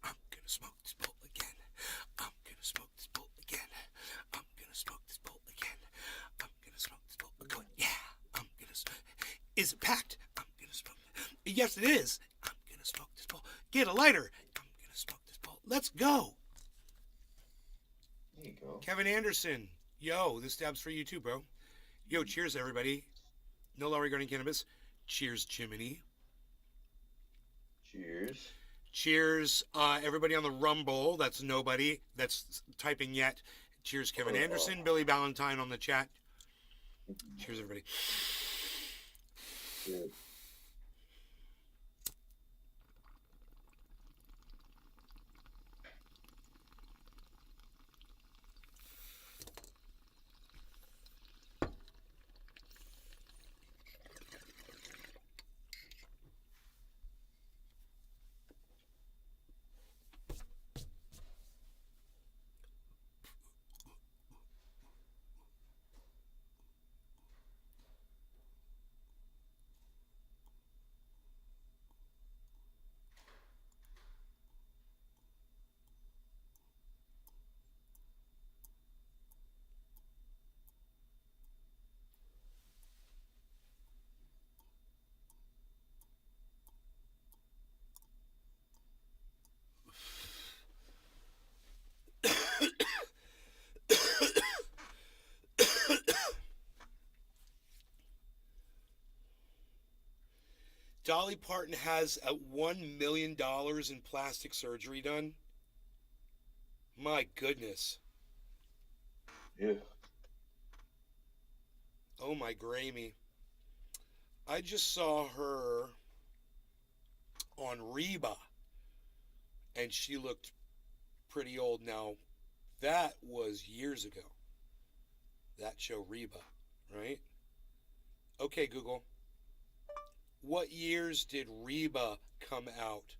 I'm gonna smoke this bowl again. I'm gonna smoke this bowl again. I'm gonna smoke this bowl again. I'm gonna smoke this bowl again. Yeah, I'm gonna smoke. Is it packed? I'm gonna smoke it. Yes, it is. I'm gonna smoke this bowl Get a lighter. I'm going to smoke this bowl. Let's go. There you go. Kevin Anderson. Yo, this dab's for you too, bro. Yo, cheers, everybody. No lower regarding cannabis. Cheers, Jiminy. Cheers. Cheers, everybody on the Rumble. That's nobody that's typing yet. Cheers, Kevin Anderson. Billy Ballantyne on the chat. Cheers, everybody. Cheers. Dolly Parton has $1 million in plastic surgery done. My goodness. Yeah. Oh my Grammy. I just saw her on Reba, and she looked pretty old. Now, that was years ago. That show, Reba, right? Okay, Google. What years did Reba come out?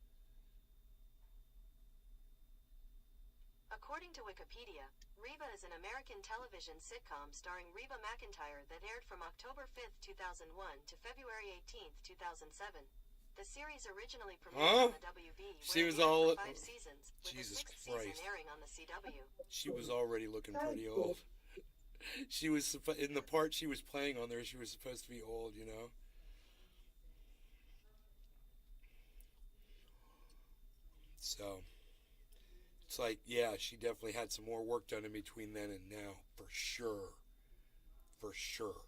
According to Wikipedia, Reba is an American television sitcom starring Reba McEntire that aired from October 5, 2001 to February 18, 2007. The series originally premiered on the WB, She was where it all... aired for 5 seasons, with Jesus the 6th Christ. season airing on the CW. She was already looking pretty old. She was, in the part she was playing on there, she was supposed to be old, you know? So, it's like, yeah, she definitely had some more work done in between then and now, for sure. For sure.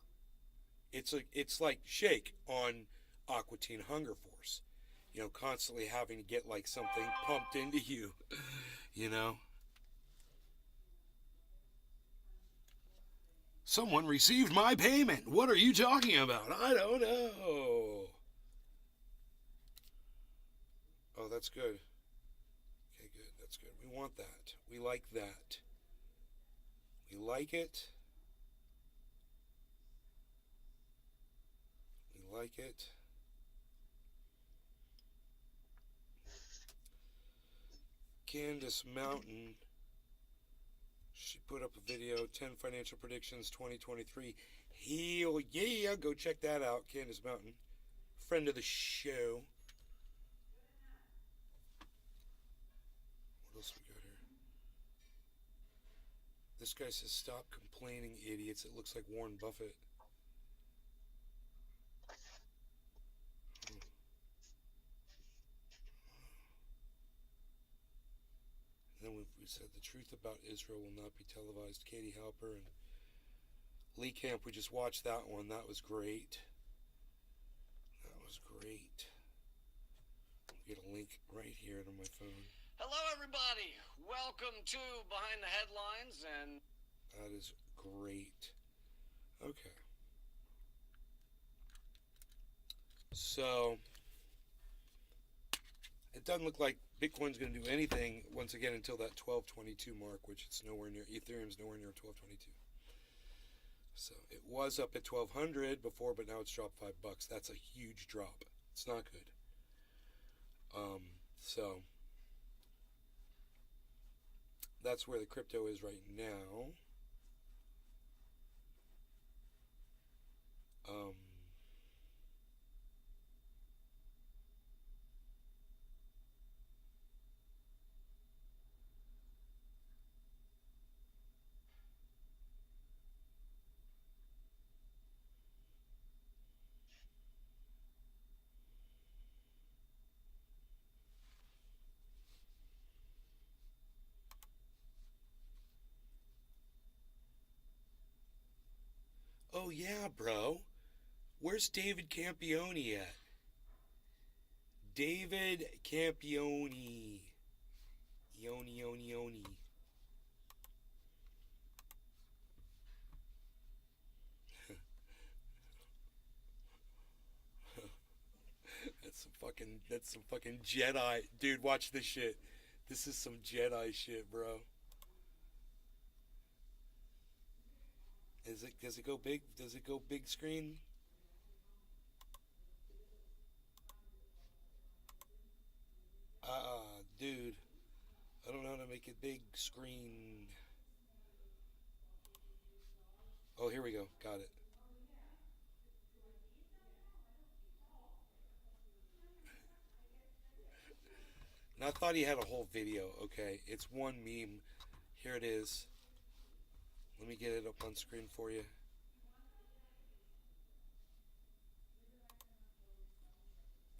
It's like Shake on Aqua Teen Hunger Force. You know, constantly having to get like something pumped into you, you know? Someone received my payment. What are you talking about? I don't know. Oh, that's good. Okay, good. That's good. We want that. We like that. We like it. We like it. Candace Mountain. She put up a video, 10 financial predictions 2023. Hell yeah, go check that out. Candace Mountain, friend of the show. What else we got here? This guy says, stop complaining, idiots. It looks like Warren Buffett. And then we said the truth about Israel will not be televised. Katie Halper and Lee Camp, we just watched that one. That was great. That was great. I'll get a link right here to my phone. Hello, everybody. Welcome to Behind the Headlines, and that is great. Okay. So it doesn't look like Bitcoin's going to do anything once again until that 1222 mark, which it's nowhere near. Ethereum's nowhere near 1222. So it was up at 1200 before, but now it's dropped $5. That's a huge drop. It's not good. So that's where the crypto is right now. Oh, yeah, bro. Where's David Campione at? David Campione. Yoni. That's some fucking Jedi. Dude, watch this shit. This is some Jedi shit, bro. Does it go big? Does it go big screen? Dude. I don't know how to make it big screen. Oh, here we go. Got it. And I thought he had a whole video. Okay, it's one meme. Here it is. Let me get it up on screen for you.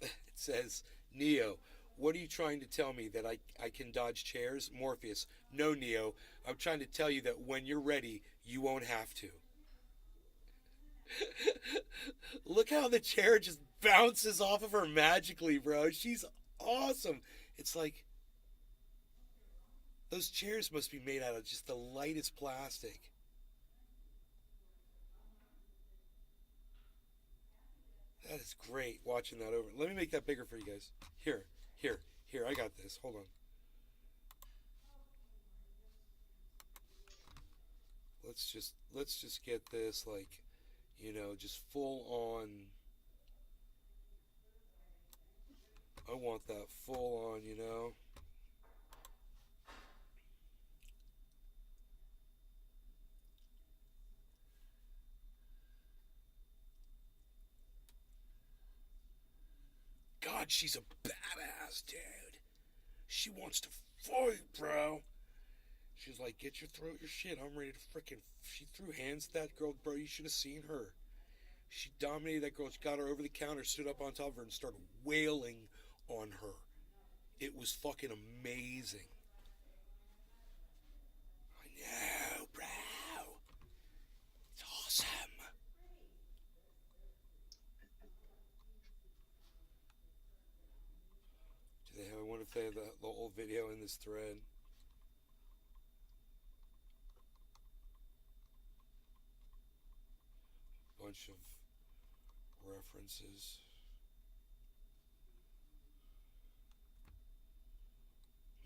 It says, Neo, what are you trying to tell me? That I can dodge chairs? Morpheus, no, Neo. I'm trying to tell you that when you're ready, you won't have to. Look how the chair just bounces off of her magically, bro. She's awesome. It's like, those chairs must be made out of just the lightest plastic. That is great watching that over. Let me make that bigger for you guys. Here, I got this. Hold on. Let's just get this, like, you know, just full on. I want that full on, you know. God, she's a badass, dude. She wants to fight, bro. She's like, get your throat, your shit. I'm ready to frickin'. She threw hands at that girl, bro. You should have seen her. She dominated that girl. She got her over the counter, stood up on top of her, and started wailing on her. It was fucking amazing. I know, bro. It's awesome. I wonder if they have the whole video in this thread. Bunch of references.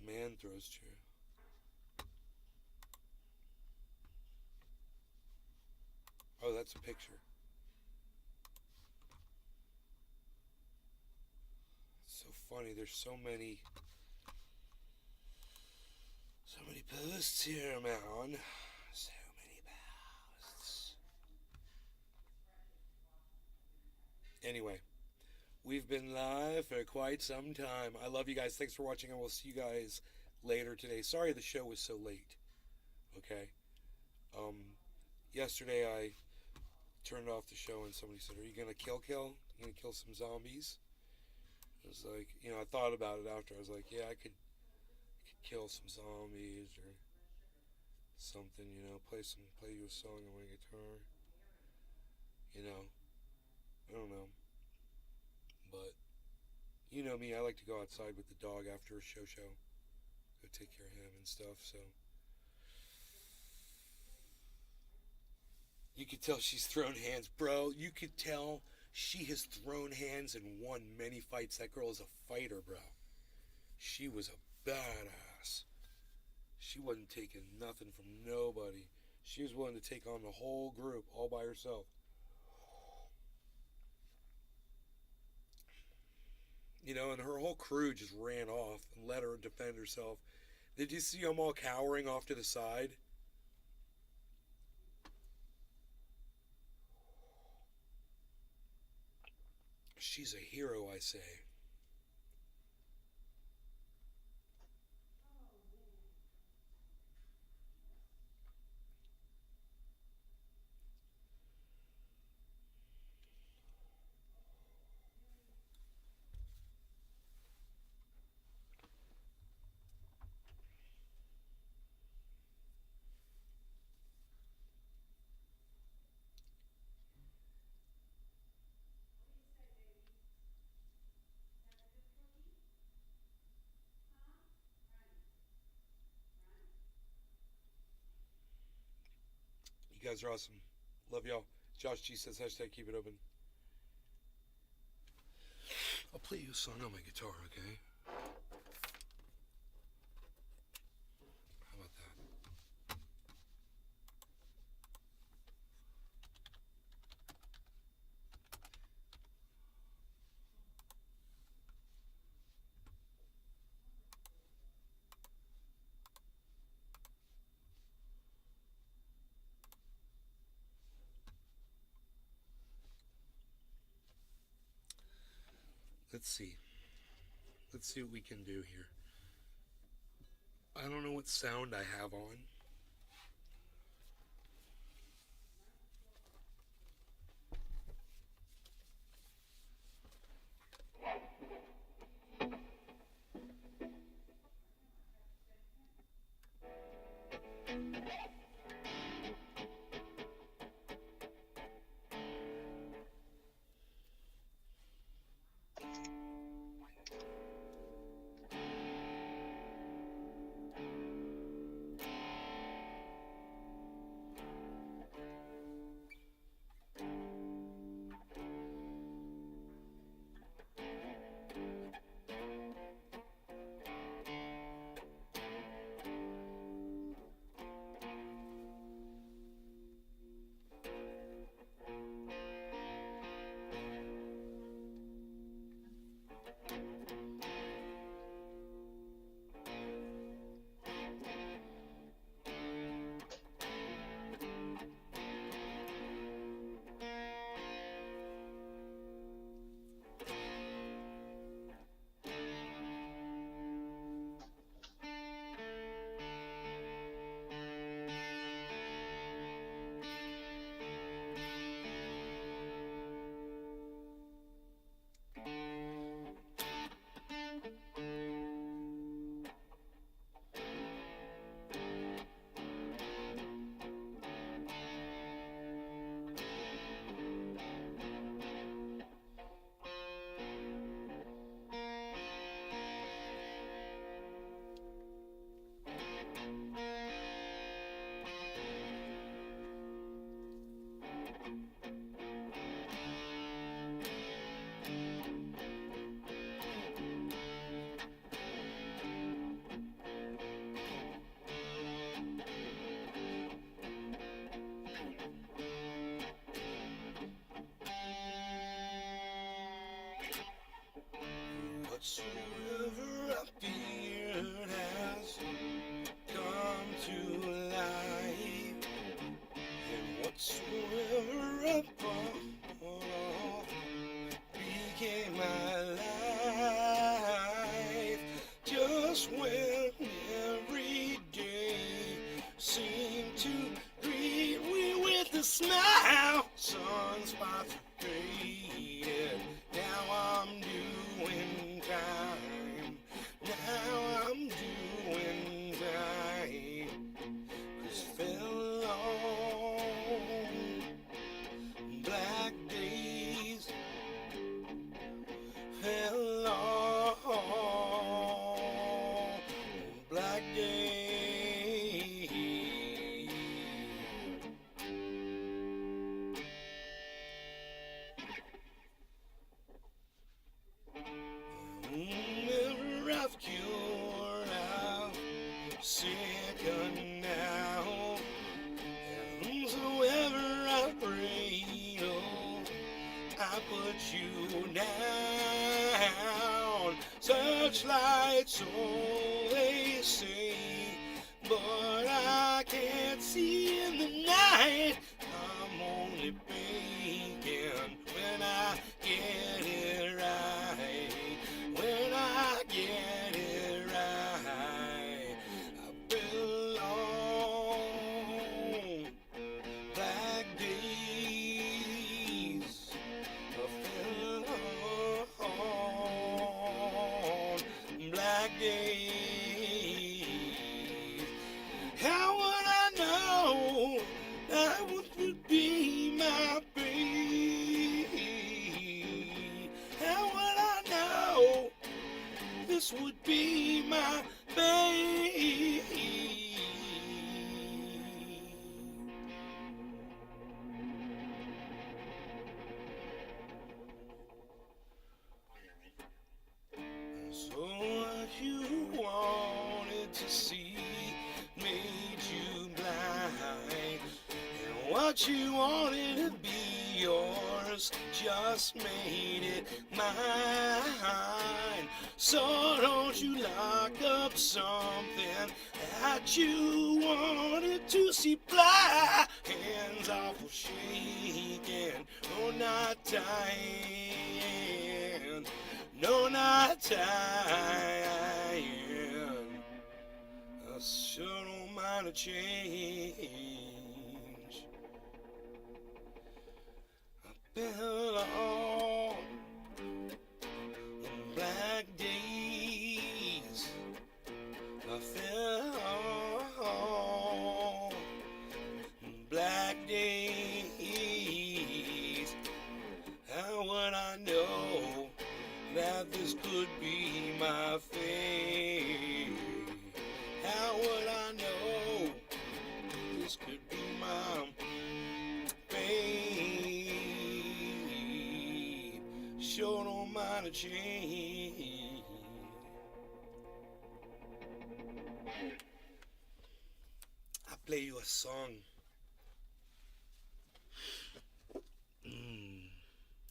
Man throws chair. Oh, that's a picture. It's so funny. There's so many posts here, man. So many posts. Anyway, we've been live for quite some time. I love you guys. Thanks for watching, and we'll see you guys later today. Sorry the show was so late. Okay. Yesterday I turned off the show and somebody said, are you gonna kill? You gonna kill some zombies? It was like, you know, I thought about it after. I was like, yeah, I could kill some zombies or something, you know, play you a song on my guitar. You know, I don't know. But you know me, I like to go outside with the dog after a show. Go take care of him and stuff, so. You could tell she's thrown hands. Bro, you could tell she has thrown hands and won many fights. That girl is a fighter, bro. She was a badass. She wasn't taking nothing from nobody. She was willing to take on the whole group all by herself. You know, and her whole crew just ran off and let her defend herself. Did you see them all cowering off to the side? She's a hero, I say. guys are awesome. Love y'all. Josh G says hashtag keep it open. I'll play you a song on my guitar, okay? How about that? Let's see. Let's see what we can do here. I don't know what sound I have on. Whatsoever I feared has come to life, and whatsoever I thought became my life. Just when every day seemed to greet me with a smile, sunspots faded. Now I'm doing time. Now I'm doing time. 'Cause fell on black days. Fell on black days. Whenever I've cured, I'm sick now. And whosoever I pray, oh, I put you down. Searchlight, so they say, but I can't see in the night. I'm only faking when I get it right. When I get it right, I belong. Black days, I fell on black days. How would I know that would be my fate? How would I know this would be my fate? what you wanted to be yours, just made it mine. So don't you lock up something that you wanted to see fly. Hands awful shaking, no, not dying, no, not dying. I sure don't mind a change. I fell on black days. I fell on black days. How would I know that this could be my fate? How would I know this could be my fate? Sure don't mind a change. I'll play you a song.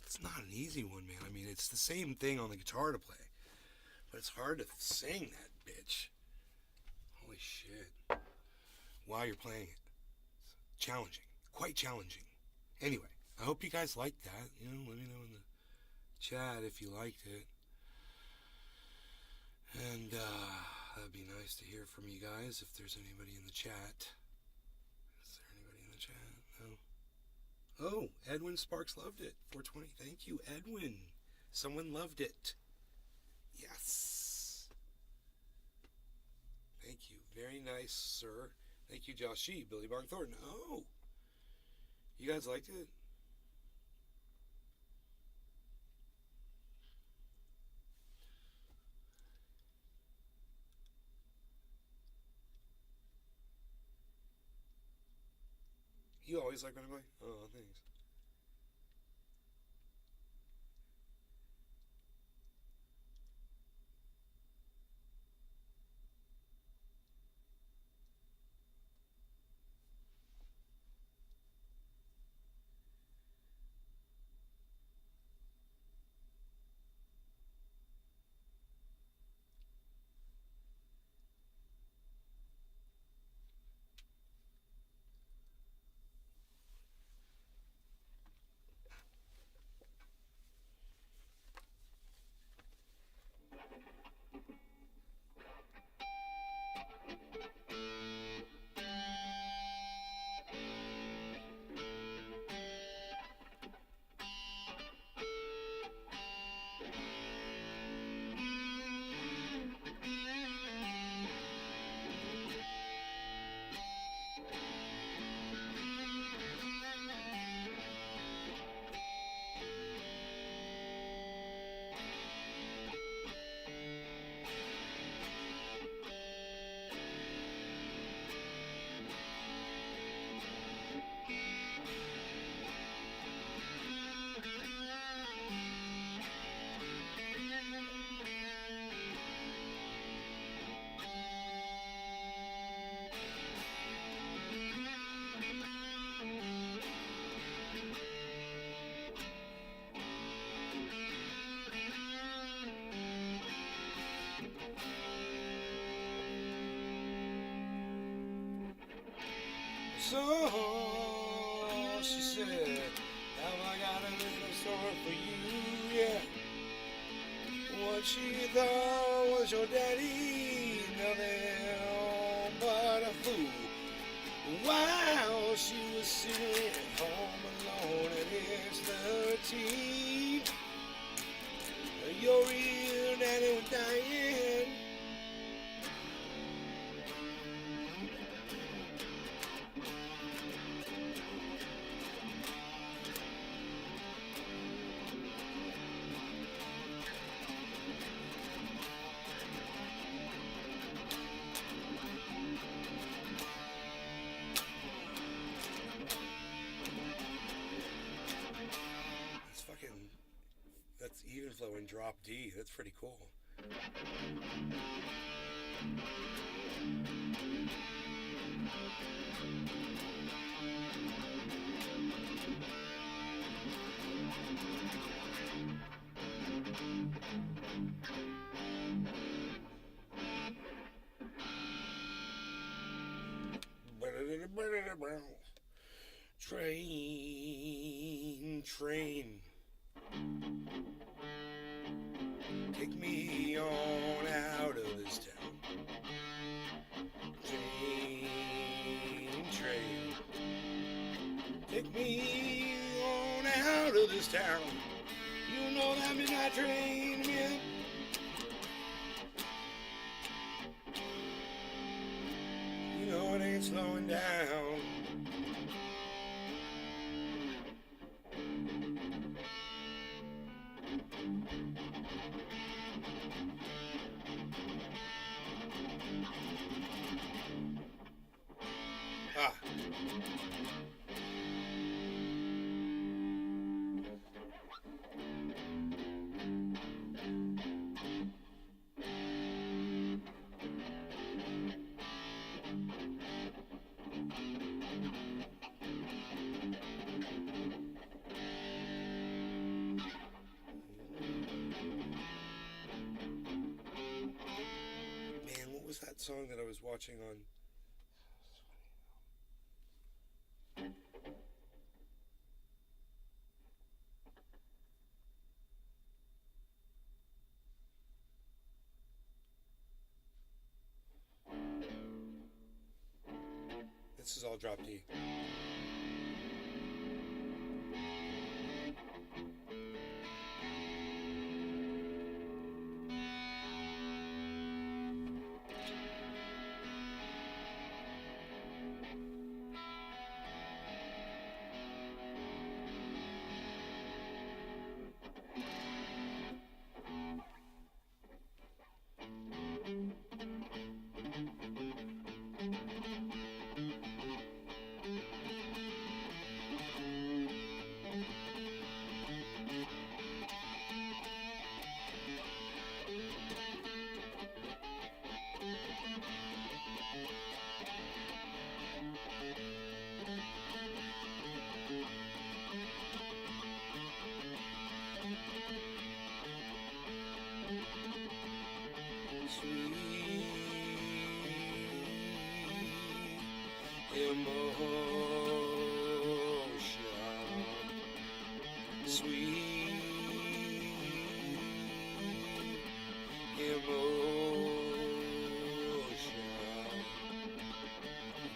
It's not an easy one, man. I mean, it's the same thing on the guitar to play, but it's hard to sing that bitch. Holy shit. While you're playing it. It's challenging. Quite challenging. Anyway, I hope you guys liked that. You know, let me know in the chat if you liked it. And that'd be nice to hear from you guys if there's anybody in the chat. Is there anybody in the chat? No. Oh, Edwin Sparks loved it. 420. Thank you, Edwin. Someone loved it. Yes. Thank you. Very nice, sir. Thank you, Josh G. Billy Bark Thornton. Oh. You guys liked it? You always like when I play? Oh, thanks. So she said, have I got a little story for you? Yeah. What she thought was your daddy, nothing but a fool. While she was sitting home alone at age 13, your real daddy was dying. That's even flow in drop D. That's pretty cool. Train, train, take me on out of this town. Train, train, take me on out of this town. You know that midnight train, man. You know it ain't slowing down. Ah. Man, what was that song that I was watching on? This is all drop D. Sweet emotion.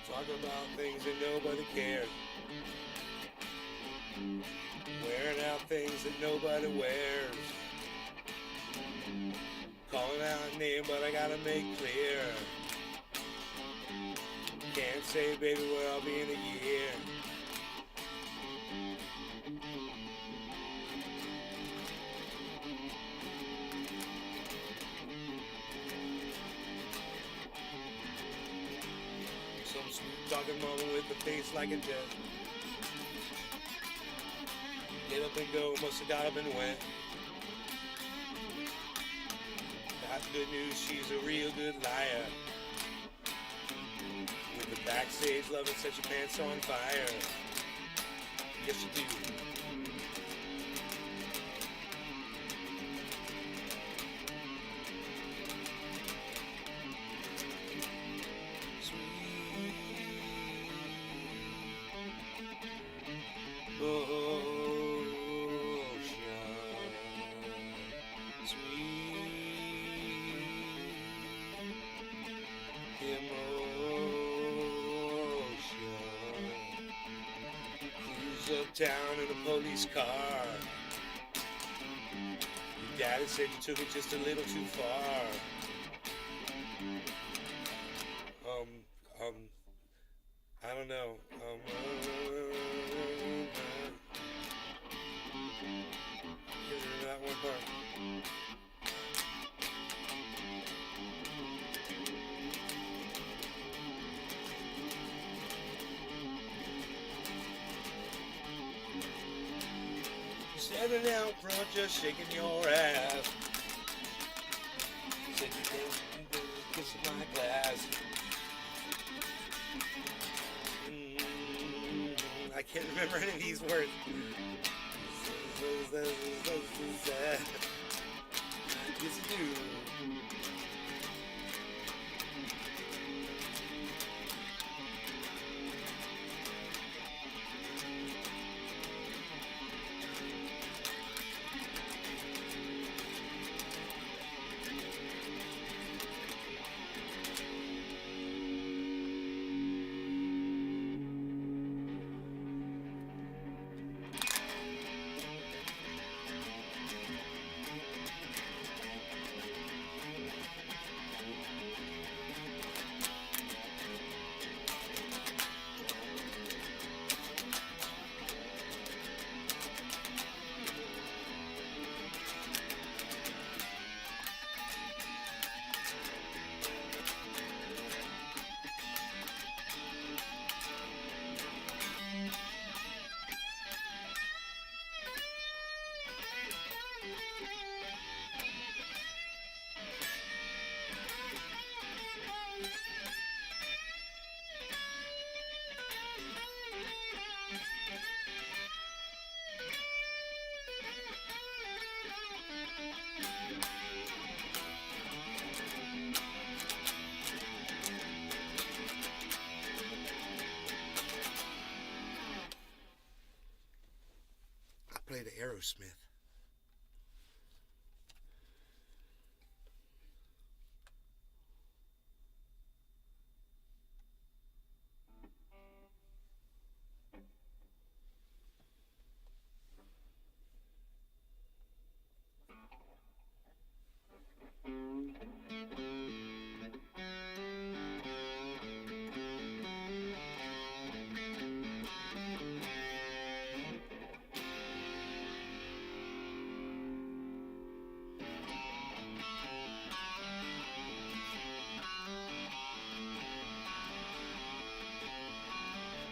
Talk about things that nobody cares. Wearing out things that nobody wears. Calling out a name, but I gotta make clear. Can't say, baby, where I'll be in a year. Some sweet talking mama with a face like a jet. Get up and go, must have got up and went. Got good news, she's a real good liar. With the backstage loving, set your pants on fire. Yes, you do. Uptown in a police car. Your daddy said you took it just a little too far. I don't know. That one part. Standing out front, just shaking your ass. Said you didn't kiss my glass. can't remember any of these words. Yes, you do. I played Aerosmith.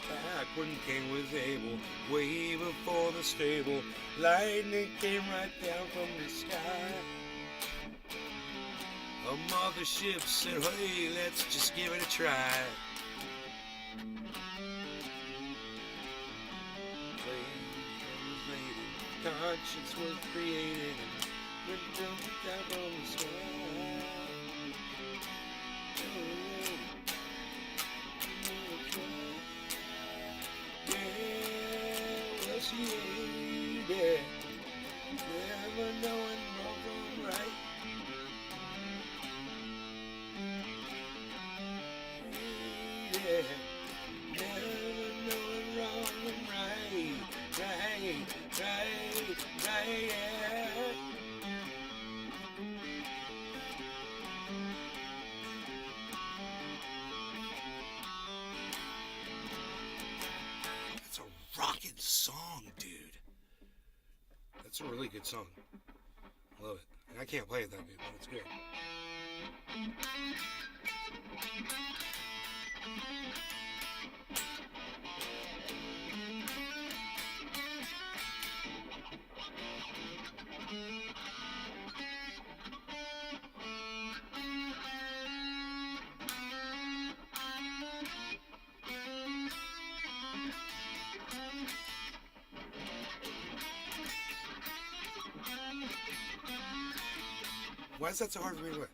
Back when King was able, way before the stable, lightning came right down from the sky. A mothership said, hey, let's just give it a try. Conscience was created and went down from the sky. Yeah, never knowing wrong from right. Yeah, never knowing wrong from right. Right, yeah. That's a rockin' song, dude. That's a really good song. Love it. And I can't play it that good, but it's good. Why is that so hard for me to play?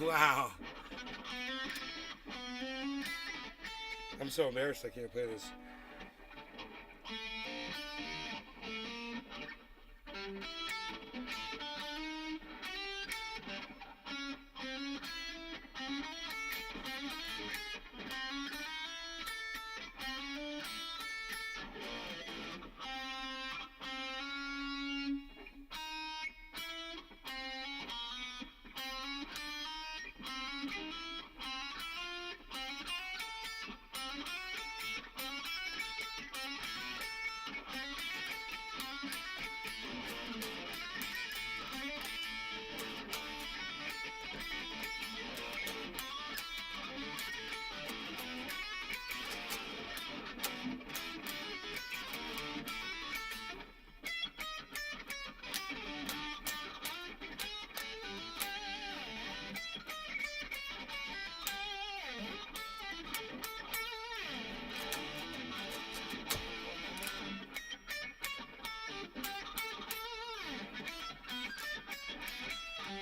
Wow. I'm so embarrassed I can't play this.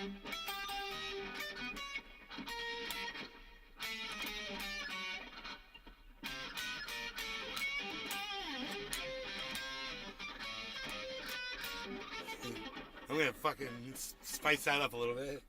I'm gonna fucking spice that up a little bit.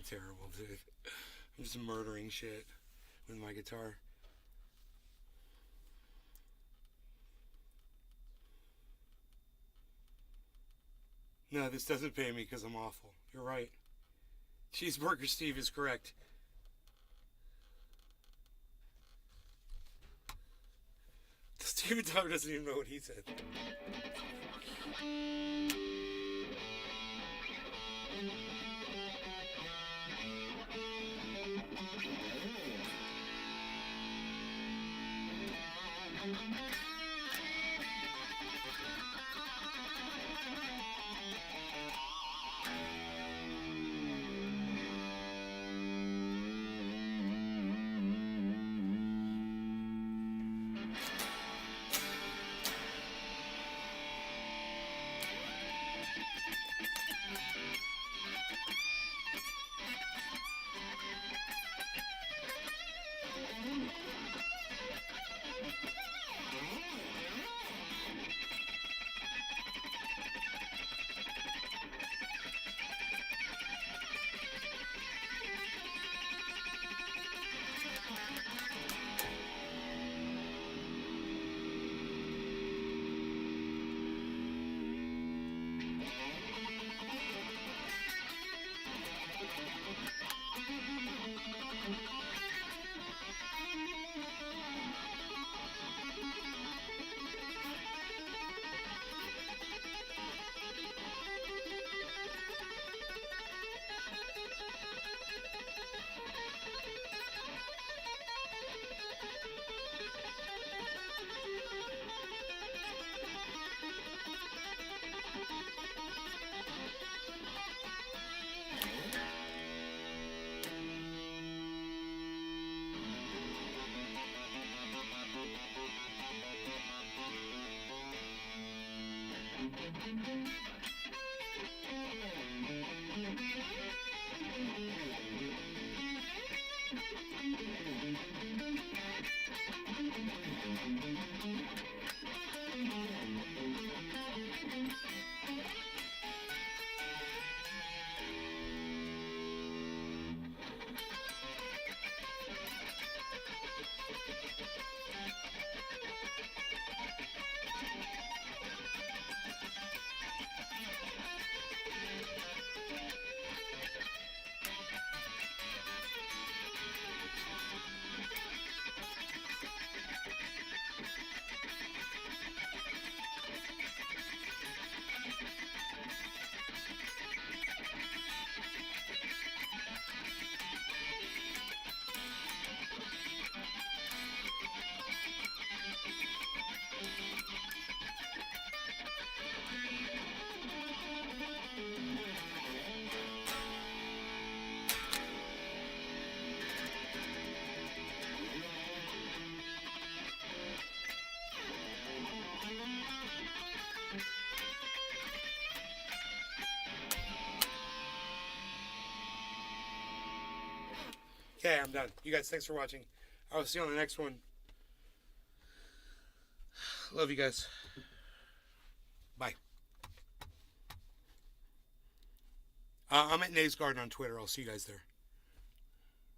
Terrible, dude. I'm just murdering shit with my guitar. No, this doesn't pay me because I'm awful. You're right. Cheeseburger Steve is correct. Steven Tyler doesn't even know what he said. Okay, I'm done. You guys, thanks for watching. I will see you on the next one. Love you guys. Bye. I'm at Nays Garden on Twitter. I'll see you guys there.